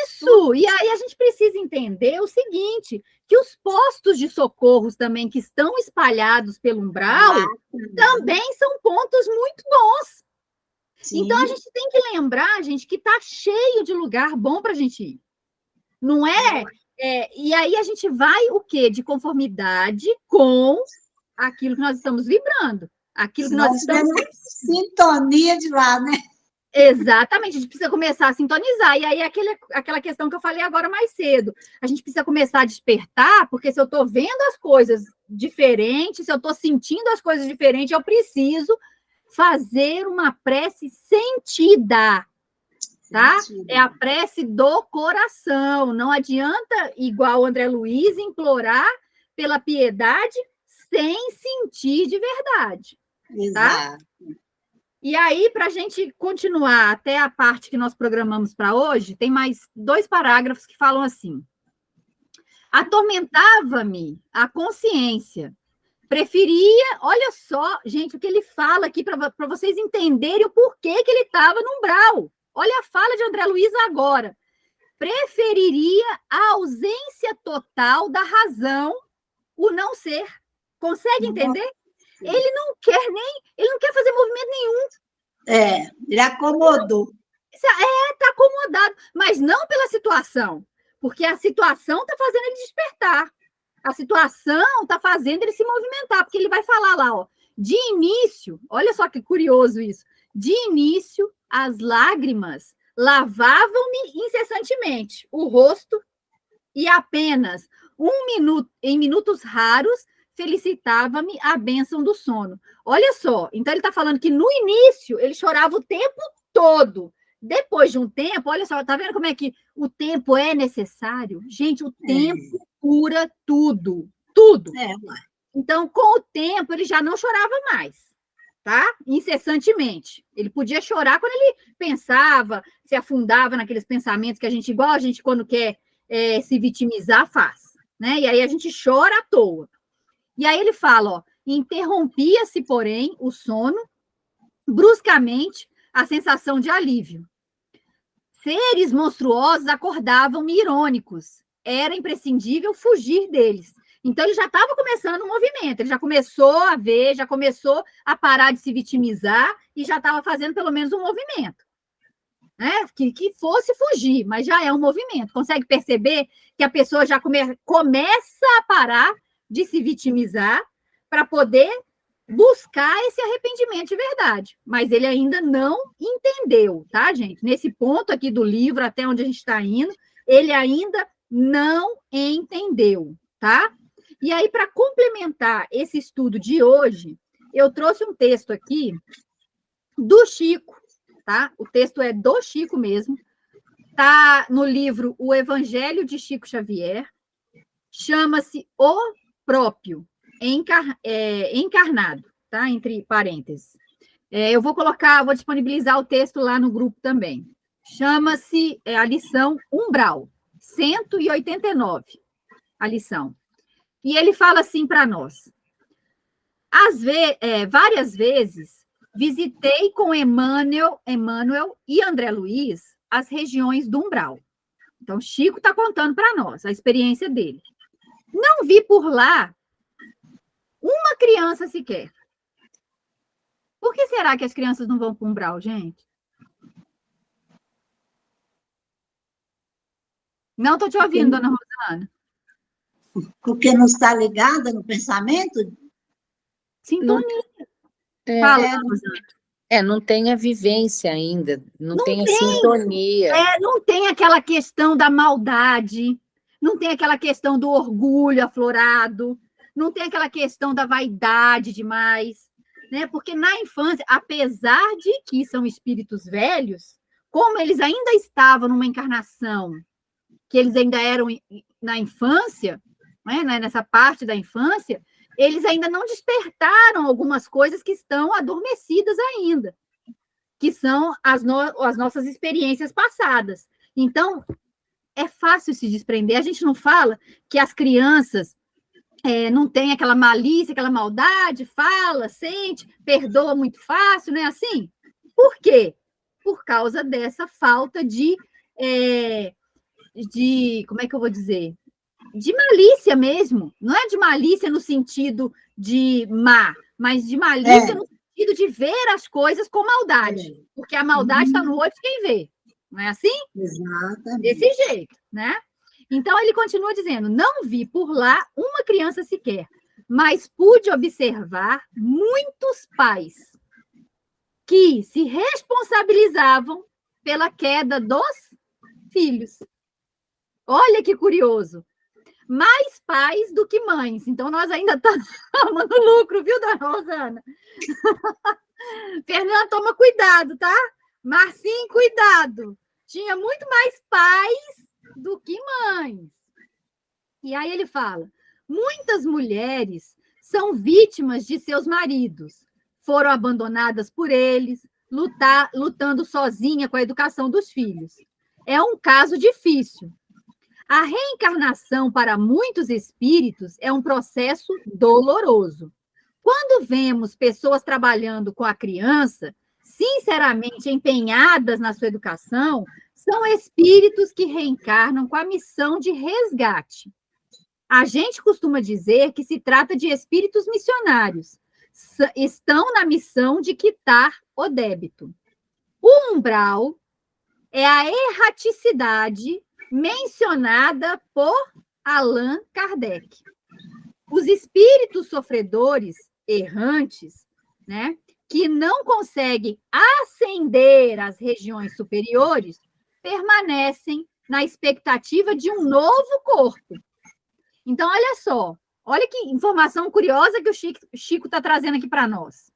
[SPEAKER 1] Isso! E aí a gente precisa entender o seguinte, que os postos de socorros também que estão espalhados pelo umbral também são pontos muito bons. Sim. Então, a gente tem que lembrar, gente, que está cheio de lugar bom para a gente ir. Não é? E aí a gente vai o quê? De conformidade com aquilo que nós estamos vibrando. Aquilo que nós estamos...
[SPEAKER 5] Sintonia de lá, né?
[SPEAKER 1] Exatamente, a gente precisa começar a sintonizar. E aí, aquela questão que eu falei agora mais cedo. A gente precisa começar a despertar, porque se eu estou vendo as coisas diferentes, se eu estou sentindo as coisas diferentes, eu preciso fazer uma prece sentida. Tá? É a prece do coração. Não adianta, igual o André Luiz, implorar pela piedade sem sentir de verdade. Tá?
[SPEAKER 5] Exato.
[SPEAKER 1] E aí, para a gente continuar até a parte que nós programamos para hoje, tem mais 2 parágrafos que falam assim: atormentava-me a consciência. Preferia, olha só, gente, o que ele fala aqui para vocês entenderem o porquê que ele estava no umbral. Olha a fala de André Luiz agora. Preferiria a ausência total da razão, o não ser. Consegue entender? Ele não quer fazer movimento nenhum.
[SPEAKER 5] Ele acomodou.
[SPEAKER 1] Está acomodado, mas não pela situação, porque a situação está fazendo ele despertar. A situação está fazendo ele se movimentar, porque ele vai falar lá, ó, de início, olha só que curioso isso, de início, as lágrimas lavavam-me incessantemente o rosto e apenas em minutos raros, felicitava-me a bênção do sono. Olha só, então ele está falando que no início ele chorava o tempo todo. Depois de um tempo, olha só, tá vendo como é que o tempo é necessário? Gente, o tempo cura tudo, tudo. Então, com o tempo, ele já não chorava mais, tá? Incessantemente. Ele podia chorar quando ele pensava, se afundava naqueles pensamentos que igual a gente, quando quer se vitimizar, faz, né? E aí a gente chora à toa. E aí ele fala, ó, interrompia-se, porém, o sono, bruscamente, a sensação de alívio. Seres monstruosos acordavam-me irônicos. Era imprescindível fugir deles. Então, ele já estava começando um movimento, ele já começou a ver, já começou a parar de se vitimizar e já estava fazendo pelo menos um movimento. Né? Que fosse fugir, mas já é um movimento. Consegue perceber que a pessoa já começa a parar de se vitimizar para poder buscar esse arrependimento de verdade. Mas ele ainda não entendeu, tá, gente? Nesse ponto aqui do livro, até onde a gente está indo, ele ainda não entendeu, tá? E aí, para complementar esse estudo de hoje, eu trouxe um texto aqui do Chico, tá? O texto é do Chico mesmo, tá no livro O Evangelho de Chico Xavier, chama-se O Próprio, encarnado, tá? Entre parênteses. Eu vou disponibilizar o texto lá no grupo também. Chama-se a lição Umbral, 189, a lição. E ele fala assim para nós: várias vezes visitei com Emmanuel e André Luiz as regiões do umbral. Então, Chico está contando para nós a experiência dele. Não vi por lá uma criança sequer. Por que será que as crianças não vão para o umbral, gente? Não estou te ouvindo, dona Rosana.
[SPEAKER 5] Porque não está ligada no pensamento?
[SPEAKER 1] Sintonia. Fala,
[SPEAKER 3] Rosana. Não tem a vivência ainda, não tem a sintonia.
[SPEAKER 1] Não tem aquela questão da maldade, não tem aquela questão do orgulho aflorado, não tem aquela questão da vaidade demais, né? Porque na infância, apesar de que são espíritos velhos, como eles ainda estavam numa encarnação, que eles ainda eram na infância, né? Nessa parte da infância, eles ainda não despertaram algumas coisas que estão adormecidas ainda, que são as nossas experiências passadas. Então, é fácil se desprender. A gente não fala que as crianças não têm aquela malícia, aquela maldade, fala, sente, perdoa muito fácil, não é assim? Por quê? Por causa dessa falta de como é que eu vou dizer? De malícia mesmo, não é de malícia no sentido de má, mas de malícia no sentido de ver as coisas com maldade, porque a maldade está no olho de quem vê, não é assim?
[SPEAKER 5] Exatamente.
[SPEAKER 1] Desse jeito, né? Então, ele continua dizendo, não vi por lá uma criança sequer, mas pude observar muitos pais que se responsabilizavam pela queda dos filhos. Olha que curioso. Mais pais do que mães. Então, nós ainda estamos tomando lucro, viu, dona Rosana? Fernanda, toma cuidado, tá? Marcinho, cuidado. Tinha muito mais pais do que mães. E aí ele fala, muitas mulheres são vítimas de seus maridos, foram abandonadas por eles, lutando sozinha com a educação dos filhos. É um caso difícil. A reencarnação para muitos espíritos é um processo doloroso. Quando vemos pessoas trabalhando com a criança, sinceramente empenhadas na sua educação, são espíritos que reencarnam com a missão de resgate. A gente costuma dizer que se trata de espíritos missionários. Estão na missão de quitar o débito. O umbral é a erraticidade mencionada por Allan Kardec. Os espíritos sofredores, errantes, né, que não conseguem ascender às regiões superiores, permanecem na expectativa de um novo corpo. Então, olha só, olha que informação curiosa que o Chico está trazendo aqui para nós.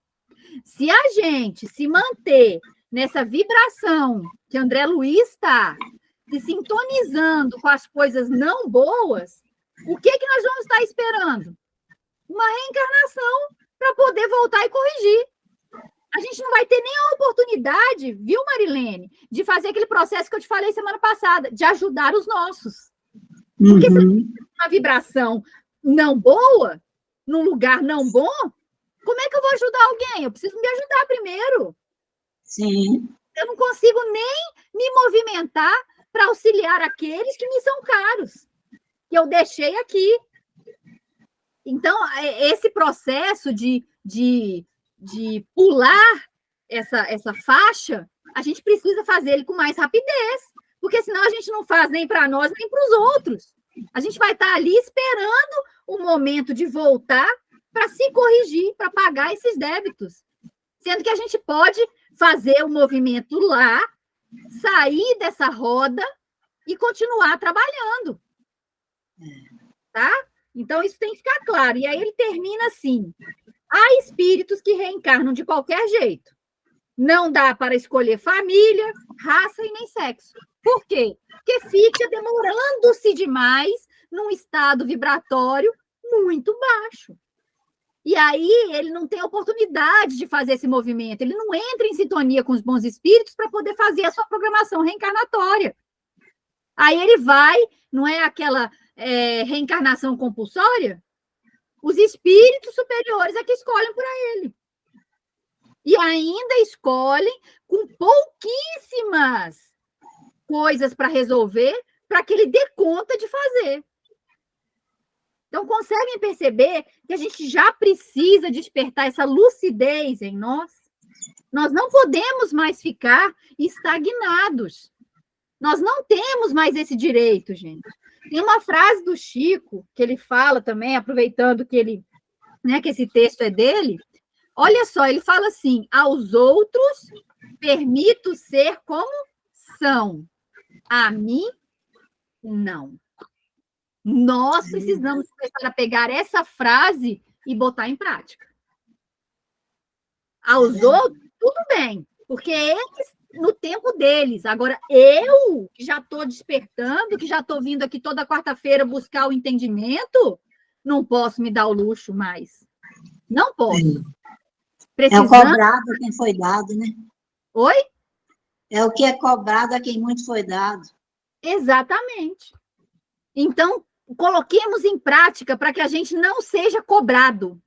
[SPEAKER 1] Se a gente se manter nessa vibração que André Luiz está, se sintonizando com as coisas não boas, o que nós vamos estar esperando? Uma reencarnação para poder voltar e corrigir. A gente não vai ter nem a oportunidade, viu, Marilene, de fazer aquele processo que eu te falei semana passada, de ajudar os nossos. Porque se uma vibração não boa, num lugar não bom, como é que eu vou ajudar alguém? Eu preciso me ajudar primeiro.
[SPEAKER 5] Sim.
[SPEAKER 1] Eu não consigo nem me movimentar para auxiliar aqueles que me são caros, que eu deixei aqui. Então, esse processo de pular essa faixa, a gente precisa fazer ele com mais rapidez, porque senão a gente não faz nem para nós, nem para os outros. A gente vai estar ali esperando o momento de voltar para se corrigir, para pagar esses débitos. Sendo que a gente pode fazer o movimento lá, sair dessa roda e continuar trabalhando. Tá? Então, isso tem que ficar claro. E aí ele termina assim: há espíritos que reencarnam de qualquer jeito. Não dá para escolher família, raça e nem sexo. Por quê? Porque fica demorando-se demais num estado vibratório muito baixo. E aí ele não tem oportunidade de fazer esse movimento, ele não entra em sintonia com os bons espíritos para poder fazer a sua programação reencarnatória. Aí ele vai, não é aquela reencarnação compulsória? Os espíritos superiores é que escolhem por ele. E ainda escolhem com pouquíssimas coisas para resolver, para que ele dê conta de fazer. Então, conseguem perceber que a gente já precisa despertar essa lucidez em nós? Nós não podemos mais ficar estagnados. Nós não temos mais esse direito, gente. Tem uma frase do Chico, que ele fala também, aproveitando que ele, né, que esse texto é dele. Olha só, ele fala assim: aos outros permito ser como são, a mim, não. Nós precisamos começar a pegar essa frase e botar em prática. Aos outros, tudo bem, porque eles, no tempo deles. Agora, eu, que já estou despertando, que já estou vindo aqui toda quarta-feira buscar o entendimento, não posso me dar o luxo mais. Não posso.
[SPEAKER 5] É o cobrado a quem foi dado, né?
[SPEAKER 1] Oi?
[SPEAKER 5] É o que é cobrado a quem muito foi dado.
[SPEAKER 1] Exatamente. Então, coloquemos em prática para que a gente não seja cobrado.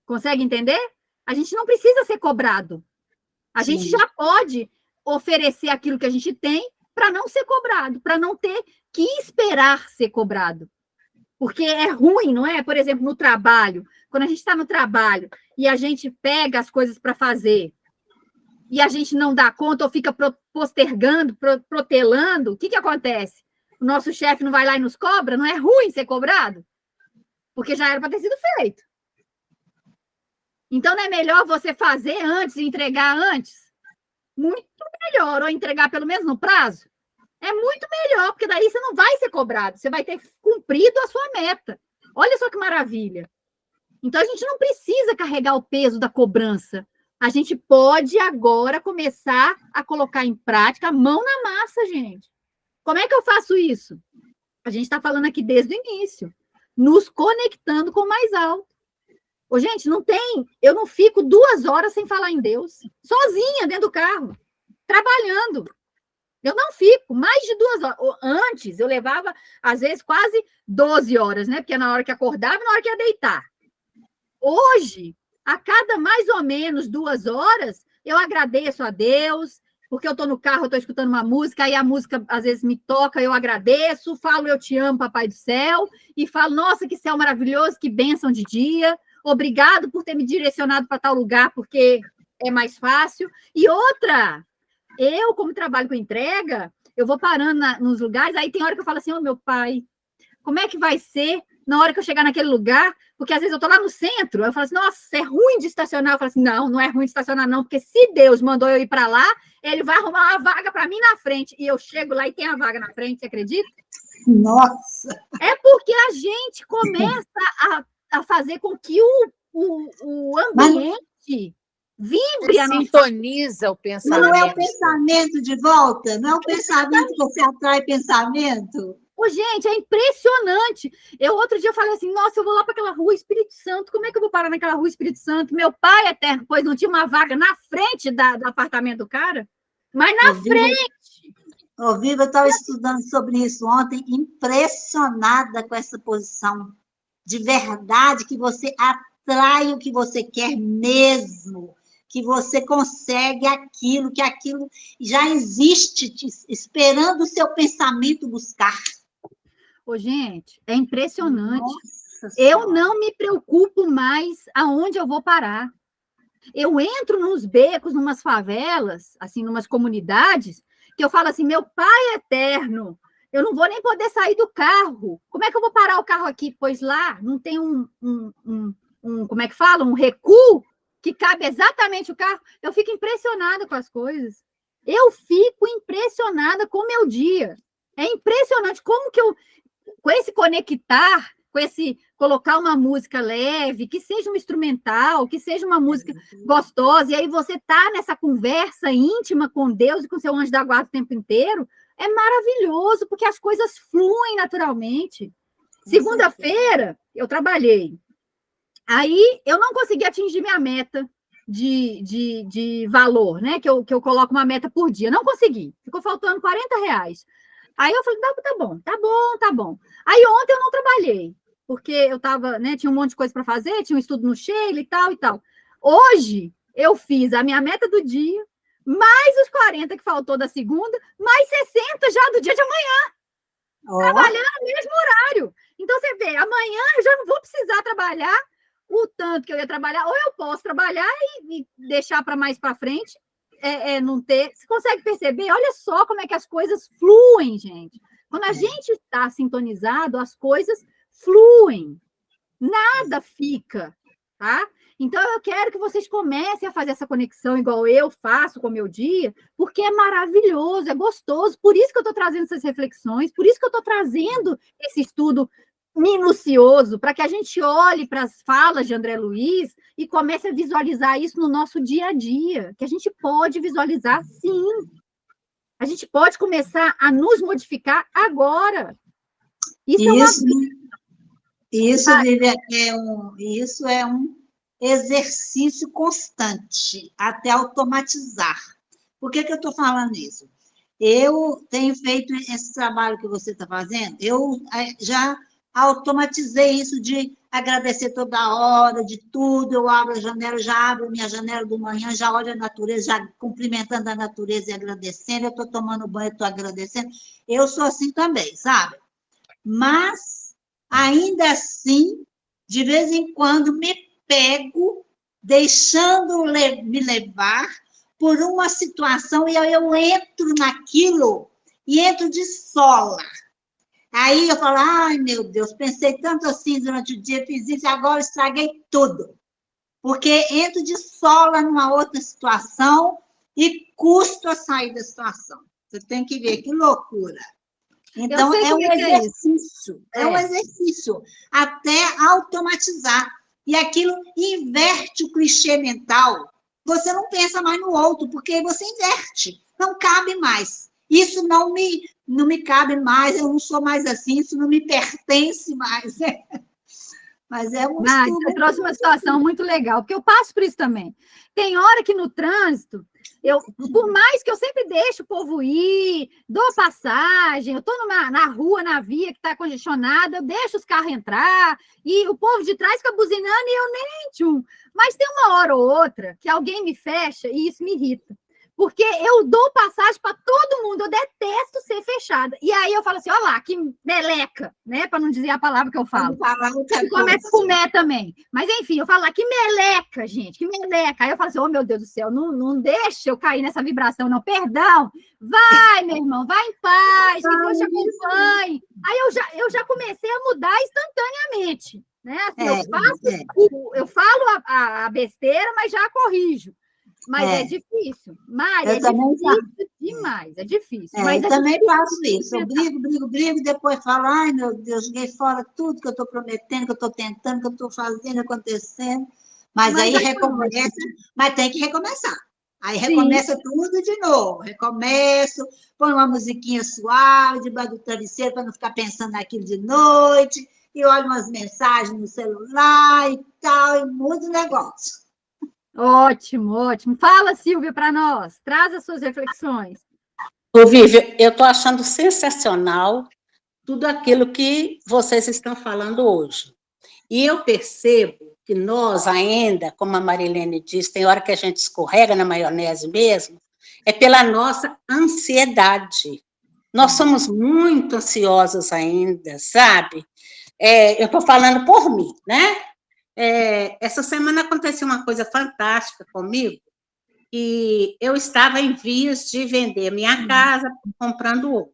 [SPEAKER 1] Consegue entender? A gente não precisa ser cobrado. A
[SPEAKER 5] Sim.
[SPEAKER 1] gente já pode oferecer aquilo que a gente tem para não ser cobrado, para não ter que esperar ser cobrado. Porque é ruim, não é? Por exemplo, no trabalho. Quando a gente está no trabalho e a gente pega as coisas para fazer e a gente não dá conta ou fica postergando, protelando, o que acontece? O nosso chefe não vai lá e nos cobra? Não é ruim ser cobrado? Porque já era para ter sido feito. Então, não é melhor você fazer antes e entregar antes? Muito melhor. Ou entregar pelo menos no prazo? É muito melhor, porque daí você não vai ser cobrado. Você vai ter cumprido a sua meta. Olha só que maravilha. Então, a gente não precisa carregar o peso da cobrança. A gente pode agora começar a colocar em prática a mão na massa, gente. Como é que eu faço isso? A gente está falando aqui desde o início. Nos conectando com o mais alto. Ô, gente, eu não fico 2 horas sem falar em Deus, sozinha dentro do carro, trabalhando. Eu não fico mais de 2 horas. Antes, eu levava, às vezes, quase 12 horas, né? Porque é na hora que acordava e na hora que ia deitar. Hoje, a cada mais ou menos 2 horas, eu agradeço a Deus, porque eu estou no carro, eu estou escutando uma música, aí a música às vezes me toca, eu agradeço, falo eu te amo, Papai do Céu, e falo, nossa, que céu maravilhoso, que bênção de dia, obrigado por ter me direcionado para tal lugar, porque é mais fácil. E outra, eu, como trabalho com entrega, eu vou parando nos lugares, aí tem hora que eu falo assim, ô meu pai, como é que vai ser na hora que eu chegar naquele lugar? Porque às vezes eu estou lá no centro, eu falo assim, nossa, é ruim de estacionar. Eu falo assim, não é ruim de estacionar não, porque se Deus mandou eu ir para lá, ele vai arrumar uma vaga para mim na frente. E eu chego lá e tem a vaga na frente, você acredita?
[SPEAKER 5] Nossa!
[SPEAKER 1] É porque a gente começa a fazer com que o ambiente vibre a nossa...
[SPEAKER 3] Sintoniza o
[SPEAKER 5] Mas
[SPEAKER 3] pensamento.
[SPEAKER 5] não é o pensamento de volta? Não é o pensamento que você atrai pensamento?
[SPEAKER 1] Ô, gente, é impressionante. Outro dia eu falei assim, nossa, eu vou lá para aquela rua Espírito Santo, como é que eu vou parar naquela rua Espírito Santo? Meu pai eterno, pois não tinha uma vaga na frente do apartamento do cara, mas na frente.
[SPEAKER 5] Ô, Viva, eu estava estudando sobre isso ontem, impressionada com essa posição. de verdade, que você atrai o que você quer mesmo, que você consegue aquilo, que aquilo já existe, esperando o seu pensamento buscar.
[SPEAKER 1] Ô, gente, é impressionante.
[SPEAKER 5] Nossa
[SPEAKER 1] Eu
[SPEAKER 5] Senhora.
[SPEAKER 1] não me preocupo mais aonde eu vou parar. Eu entro nos becos, numas favelas, assim, numas comunidades, que eu falo assim, meu pai eterno, eu não vou nem poder sair do carro. Como é que eu vou parar o carro aqui? Pois lá não tem como é que fala? Um recuo que cabe exatamente o carro. Eu fico impressionada com as coisas. Eu fico impressionada com o meu dia. É impressionante como que eu, com esse conectar, com esse colocar uma música leve, que seja um instrumental, que seja uma música gostosa, e aí você está nessa conversa íntima com Deus e com seu anjo da guarda o tempo inteiro, é maravilhoso, porque as coisas fluem naturalmente. Segunda-feira, eu trabalhei. Aí, eu não consegui atingir minha meta de valor, né? Que eu coloco uma meta por dia. Não consegui. Ficou faltando R$40. Aí eu falei, tá bom. Aí ontem eu não trabalhei, porque eu tava, né? Tinha um monte de coisa para fazer, tinha um estudo no Sheila e tal e tal. Hoje, eu fiz a minha meta do dia, mais os 40 que faltou da segunda, mais 60 já do dia de amanhã. Trabalhando no mesmo horário. Então, você vê, amanhã eu já não vou precisar trabalhar o tanto que eu ia trabalhar, ou eu posso trabalhar e deixar para mais para frente, não ter. Você consegue perceber? Olha só como é que as coisas fluem, gente. Quando a gente está sintonizado, as coisas fluem. Nada fica, tá? Então, eu quero que vocês comecem a fazer essa conexão igual eu faço com o meu dia, porque é maravilhoso, é gostoso. Por isso que eu estou trazendo essas reflexões, por isso que eu estou trazendo esse estudo minucioso, para que a gente olhe para as falas de André Luiz e comece a visualizar isso no nosso dia a dia, que a gente pode visualizar, sim. A gente pode começar a nos modificar agora.
[SPEAKER 5] Isso é um exercício constante, até automatizar. Por que eu estou falando isso? Eu tenho feito esse trabalho que você está fazendo, eu já automatizei isso de agradecer toda hora, de tudo, eu abro a janela, já abro minha janela do manhã, já olho a natureza, já cumprimentando a natureza e agradecendo, eu estou tomando banho, estou agradecendo, eu sou assim também, sabe? Mas, ainda assim, de vez em quando, me pego deixando me levar por uma situação e eu entro naquilo e entro de sola. Aí eu falo, ai, meu Deus, pensei tanto assim durante o dia, fiz isso, agora estraguei tudo. Porque entro de sola numa outra situação e custo a sair da situação. Você tem que ver, que loucura. Então, é um exercício, um exercício, até automatizar. E aquilo inverte o clichê mental. Você não pensa mais no outro, porque você inverte, não cabe mais. Isso não me cabe mais, eu não sou mais assim, isso não me pertence mais. Mas é um estudo.
[SPEAKER 1] Você trouxe uma situação muito legal, porque eu passo por isso também. Tem hora que no trânsito, por mais que eu sempre deixo o povo ir, dou passagem, eu estou na rua, na via que está congestionada, eu deixo os carros entrar, e o povo de trás fica buzinando e eu nem tchum. Mas tem uma hora ou outra que alguém me fecha e isso me irrita. Porque eu dou passagem para todo mundo, eu detesto ser fechada. E aí eu falo assim, olha lá, que meleca, né? Para não dizer a palavra que eu falo. E começa com mé também. Mas, enfim, eu falo lá, que meleca, gente, que meleca. Aí eu falo assim, oh, meu Deus do céu, não deixa eu cair nessa vibração, não, perdão. Vai, meu irmão, vai em paz, que Deus te acompanhe. Aí eu já comecei a mudar instantaneamente, né? Assim, eu falo a besteira, mas já corrijo. Mas é difícil. Mária, é difícil demais, é difícil. Mas
[SPEAKER 5] eu também faço isso. Eu brigo, depois falo, ai, meu Deus, joguei fora tudo que eu estou prometendo, que eu estou tentando, que eu estou fazendo, acontecendo. Mas aí recomeça, mas tem que recomeçar. Aí recomeça tudo de novo. Recomeço, põe uma musiquinha suave debaixo do travesseiro para não ficar pensando naquilo de noite, e olho umas mensagens no celular e tal, e muda o negócio.
[SPEAKER 1] Ótimo, ótimo. Fala, Silvia, para nós. Traz as suas reflexões.
[SPEAKER 6] Ô, Vivi, eu estou achando sensacional tudo aquilo que vocês estão falando hoje. E eu percebo que nós ainda, como a Marilene disse, tem hora que a gente escorrega na maionese mesmo, é pela nossa ansiedade. Nós somos muito ansiosos ainda, sabe? Eu estou falando por mim, né? Essa semana aconteceu uma coisa fantástica comigo, e eu estava em vias de vender minha casa, comprando outra.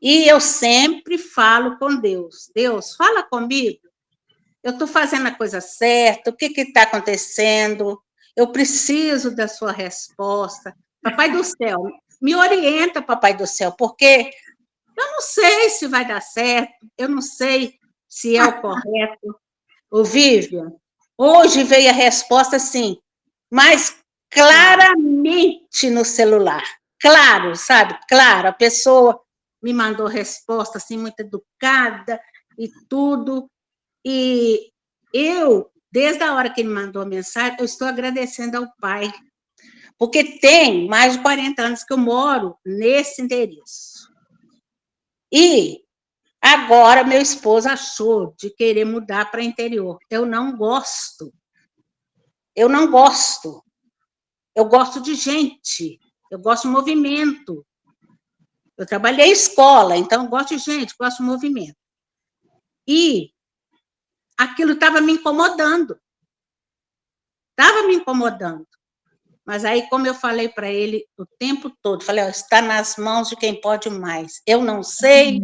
[SPEAKER 6] E eu sempre falo com Deus. Deus, fala comigo. Eu estou fazendo a coisa certa, o que está acontecendo? Eu preciso da sua resposta. Papai do céu, me orienta, Papai do céu, porque eu não sei se vai dar certo, eu não sei se é o correto. Ô, Vivian, hoje veio a resposta, assim, mas claramente no celular. Claro, sabe? Claro, a pessoa me mandou resposta, assim, muito educada e tudo. E eu, desde a hora que ele mandou a mensagem, eu estou agradecendo ao pai, porque tem mais de 40 anos que eu moro nesse endereço. E agora meu esposo achou de querer mudar para o interior. Eu não gosto. Eu não gosto. Eu gosto de gente. Eu gosto de movimento. Eu trabalhei em escola, então eu gosto de gente, gosto de movimento. E aquilo estava me incomodando. Estava me incomodando. Mas aí, como eu falei para ele o tempo todo, falei, está nas mãos de quem pode mais. Eu não sei,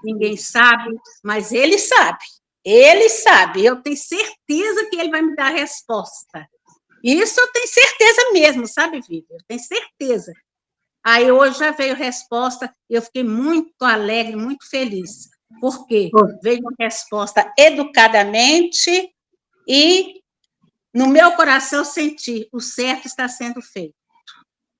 [SPEAKER 6] ninguém sabe, mas ele sabe. Ele sabe. Eu tenho certeza que ele vai me dar a resposta. Isso eu tenho certeza mesmo, sabe, Vivi? Eu tenho certeza. Aí hoje já veio a resposta e eu fiquei muito alegre, muito feliz. Por quê? Veio uma resposta educadamente e no meu coração eu senti, o certo está sendo feito.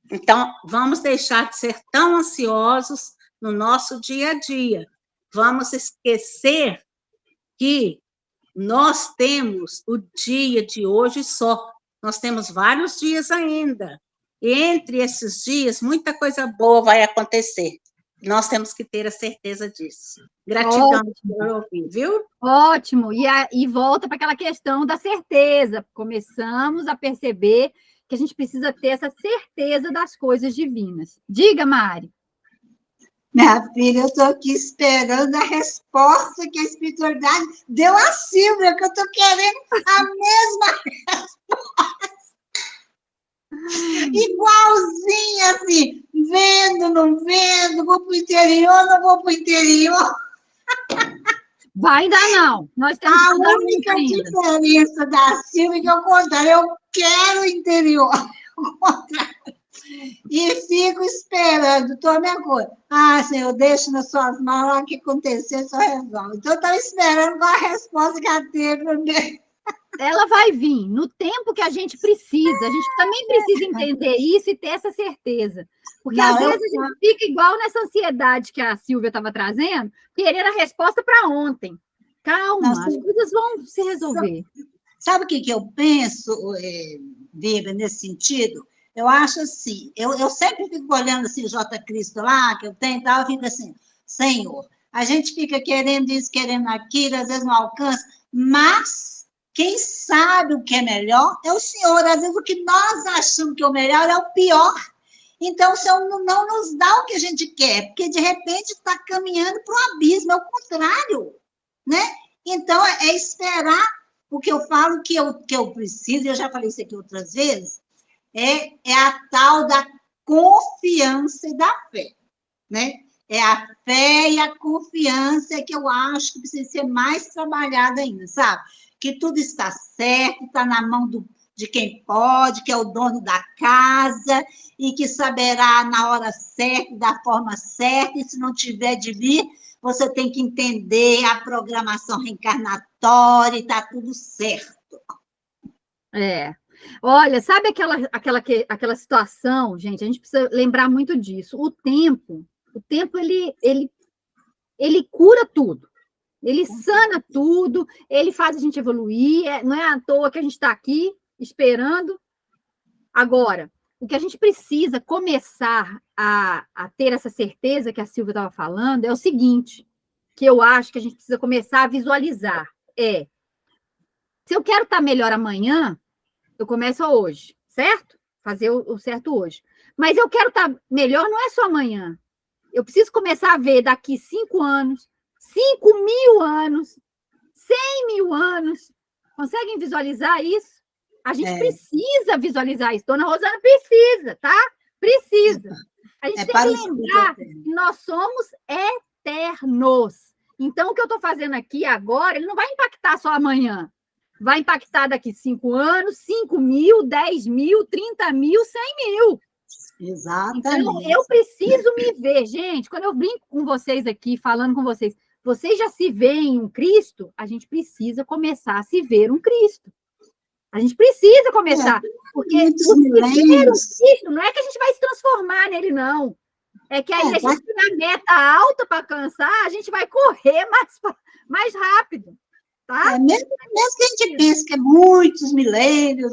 [SPEAKER 6] Então, vamos deixar de ser tão ansiosos no nosso dia a dia. Vamos esquecer que nós temos o dia de hoje só. Nós temos vários dias ainda. E entre esses dias, muita coisa boa vai acontecer. Nós temos que ter a certeza disso. Gratidão por ouvir, viu?
[SPEAKER 1] Ótimo. E volta para aquela questão da certeza. Começamos a perceber que a gente precisa ter essa certeza das coisas divinas. Diga, Mari.
[SPEAKER 5] Minha filha, eu estou aqui esperando a resposta que a espiritualidade deu a Silvia, que eu estou querendo a mesma resposta. Igualzinha, assim, vendo, não vendo, vou para o interior, não vou para o interior.
[SPEAKER 1] Vai dar não. Nós temos
[SPEAKER 5] a única diferença da Silvia é que, ao contrário, eu quero o interior. Ao contrário. E fico esperando, tome a coisa. Senhor, deixa nas suas mãos, lá o que acontecer, só resolve. Então, eu estava esperando qual a resposta que ela teve.
[SPEAKER 1] Ela vai vir no tempo que a gente precisa. A gente também precisa entender isso e ter essa certeza. Porque, às vezes, a gente fica igual nessa ansiedade que a Silvia estava trazendo, querendo a resposta para ontem. Calma, as coisas vão se resolver.
[SPEAKER 5] Sabe o que eu penso, Viva, nesse sentido? Eu acho assim, eu sempre fico olhando assim, o J. Cristo lá, que eu tenho e tal, eu fico assim, Senhor, a gente fica querendo isso, querendo aquilo, às vezes não alcança, mas quem sabe o que é melhor é o Senhor. Às vezes o que nós achamos que é o melhor é o pior. Então, o Senhor não nos dá o que a gente quer, porque de repente está caminhando para o abismo, é o contrário, né? Então, é esperar o que eu falo que eu preciso, eu já falei isso aqui outras vezes, é a tal da confiança e da fé, né? É a fé e a confiança que eu acho que precisa ser mais trabalhada ainda, sabe? Que tudo está certo, está na mão de quem pode, que é o dono da casa, e que saberá na hora certa, da forma certa, e se não tiver de vir, você tem que entender a programação reencarnatória, e está tudo certo.
[SPEAKER 1] Olha, sabe aquela situação, gente, a gente precisa lembrar muito disso. O tempo ele cura tudo. Ele sana tudo, ele faz a gente evoluir, não é à toa que a gente está aqui esperando. Agora, o que a gente precisa começar a ter essa certeza que a Silvia estava falando é o seguinte, que eu acho que a gente precisa começar a visualizar, Se eu quero estar melhor amanhã, eu começo hoje, certo? Fazer o certo hoje. Mas eu quero estar melhor não é só amanhã. Eu preciso começar a ver daqui 5 anos, 5.000 anos, 100.000 anos. Conseguem visualizar isso? A gente precisa visualizar isso. Dona Rosana precisa, tá? Precisa. A gente tem que lembrar que nós somos eternos. Então, o que eu estou fazendo aqui agora, ele não vai impactar só amanhã. Vai impactar daqui 5 anos, 5.000, 10.000, 30.000, 100.000.
[SPEAKER 5] Exatamente.
[SPEAKER 1] Então, eu preciso me ver. Gente, quando eu brinco com vocês aqui, falando com vocês, vocês já se veem um Cristo? A gente precisa começar a se ver um Cristo. A gente precisa começar. Porque o se ver um Cristo não é que a gente vai se transformar nele, não. É que aí a gente tem a meta alta para alcançar, a gente vai correr mais rápido. Tá?
[SPEAKER 5] Mesmo que a gente pense que é muitos milênios.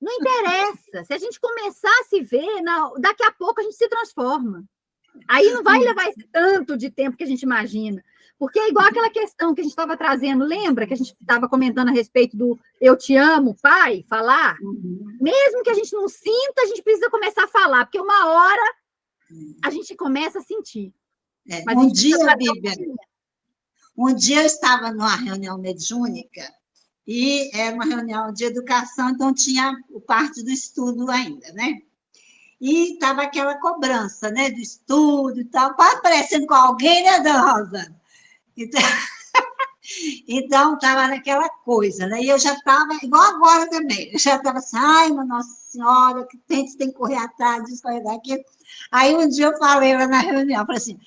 [SPEAKER 1] Não interessa. Se a gente começar a se ver, daqui a pouco a gente se transforma. Aí não vai levar esse tanto de tempo que a gente imagina. Porque é igual aquela questão que a gente estava trazendo, lembra? Que a gente estava comentando a respeito do eu te amo, pai, falar. Mesmo que a gente não sinta, a gente precisa começar a falar, porque uma hora a gente começa a sentir. Mas
[SPEAKER 5] Um dia, Bíblia, um dia eu estava numa reunião mediúnica e era uma reunião de educação, então tinha parte do estudo ainda, né? E estava aquela cobrança, né, do estudo e tal, quase parecendo com alguém, né, dona Rosana? Então, estava naquela coisa, né? E eu já estava, igual agora também, eu já estava assim, ai, Nossa Senhora, que tem que correr atrás disso, correr daquilo. Aí um dia eu falei lá na reunião, falei assim,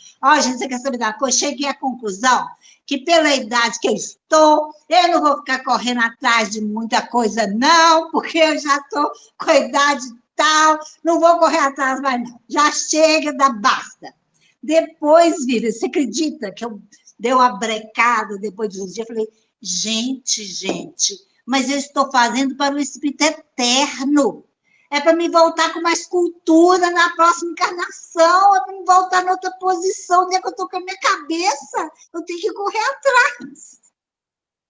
[SPEAKER 5] gente, você quer saber da coisa? Cheguei à conclusão que pela idade que eu estou, eu não vou ficar correndo atrás de muita coisa, não, porque eu já estou com a idade tal, não vou correr atrás mais, não. Já chega, basta. Depois, Vira, você acredita que eu dei uma brecada depois de uns dias? Eu falei, gente, mas eu estou fazendo para o Espírito eterno. É para me voltar com mais cultura na próxima encarnação, é para me voltar em outra posição, onde é que eu estou com a minha cabeça? Eu tenho que correr atrás.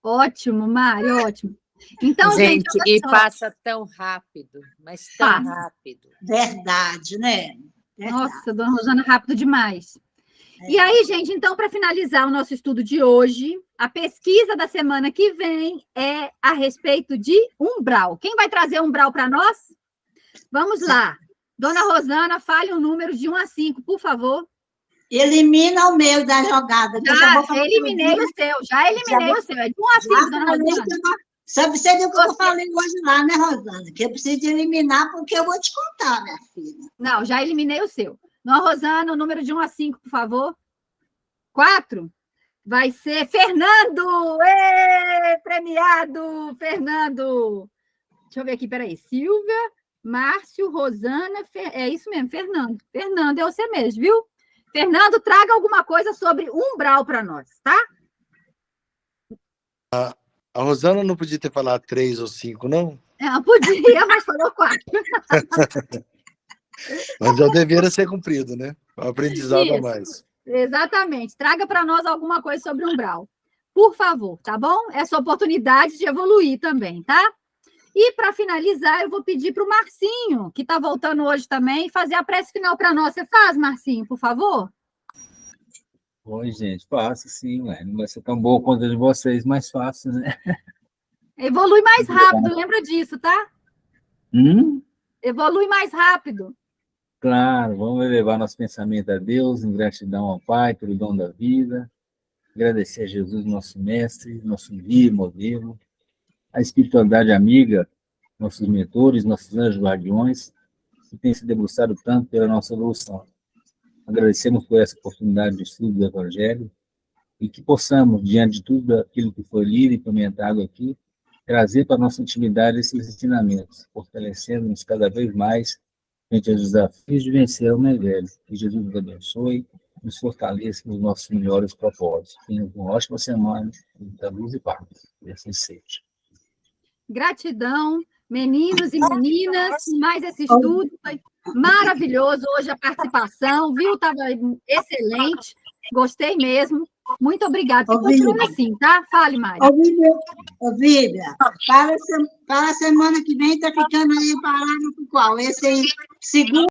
[SPEAKER 1] Ótimo, Mari, ótimo. Então,
[SPEAKER 3] gente, e passa tão rápido, mas tão rápido.
[SPEAKER 5] Verdade, né? Verdade.
[SPEAKER 1] Nossa, dona Rosana, rápido demais. E aí, gente, então, para finalizar o nosso estudo de hoje, a pesquisa da semana que vem é a respeito de umbral. Quem vai trazer umbral para nós? Vamos lá. Dona Rosana, fale um número de 1 a 5, por favor.
[SPEAKER 5] Elimina o meu da jogada.
[SPEAKER 1] Já eliminei o seu. É de 1 a 5, dona Rosana.
[SPEAKER 5] Você viu o que eu falei hoje lá, né, Rosana? Que eu preciso de eliminar, porque eu vou te contar, minha filha.
[SPEAKER 1] Não, já eliminei o seu. Dona Rosana, o número de 1 a 5, por favor. 4. Vai ser Fernando! Premiado! Fernando! Deixa eu ver aqui, peraí. Silvia, Márcio, Rosana, é isso mesmo, Fernando. Fernando, é você mesmo, viu? Fernando, traga alguma coisa sobre umbral para nós, tá?
[SPEAKER 4] A Rosana não podia ter falado 3 ou 5, não?
[SPEAKER 1] Não, podia, mas falou 4.
[SPEAKER 4] Mas é o dever a ser cumprido, né? Um aprendizado a mais.
[SPEAKER 1] Exatamente. Traga para nós alguma coisa sobre umbral. Por favor, tá bom? Essa oportunidade de evoluir também, tá? E, para finalizar, eu vou pedir para o Marcinho, que está voltando hoje também, fazer a prece final para nós. Você faz, Marcinho, por favor?
[SPEAKER 2] Oi, gente, faço sim, não vai ser tão boa quanto a de vocês, mas fácil, né?
[SPEAKER 1] Evolui mais rápido, lembra disso, tá? Evolui mais rápido.
[SPEAKER 2] Claro, vamos elevar nosso pensamento a Deus, em gratidão ao Pai pelo dom da vida, agradecer a Jesus, nosso mestre, nosso guia, modelo, a espiritualidade amiga, nossos mentores, nossos anjos guardiões, que têm se debruçado tanto pela nossa evolução. Agradecemos por essa oportunidade de estudo do Evangelho e que possamos, diante de tudo aquilo que foi lido e comentado aqui, trazer para a nossa intimidade esses ensinamentos, fortalecendo-nos cada vez mais frente aos desafios de vencer o velho. Que Jesus nos abençoe, nos fortaleça nos nossos melhores propósitos. Tenham uma ótima semana, muita luz e paz. E assim seja.
[SPEAKER 1] Gratidão, meninos e meninas, mais esse estudo foi maravilhoso hoje a participação, viu? Estava excelente, gostei mesmo. Muito obrigada. E
[SPEAKER 5] Ô,
[SPEAKER 1] continua
[SPEAKER 5] Bíblia.
[SPEAKER 1] assim, tá? Fale, Mari.
[SPEAKER 5] Ô, Bíblia, para a semana que vem, tá ficando aí parado com qual? Esse aí, segundo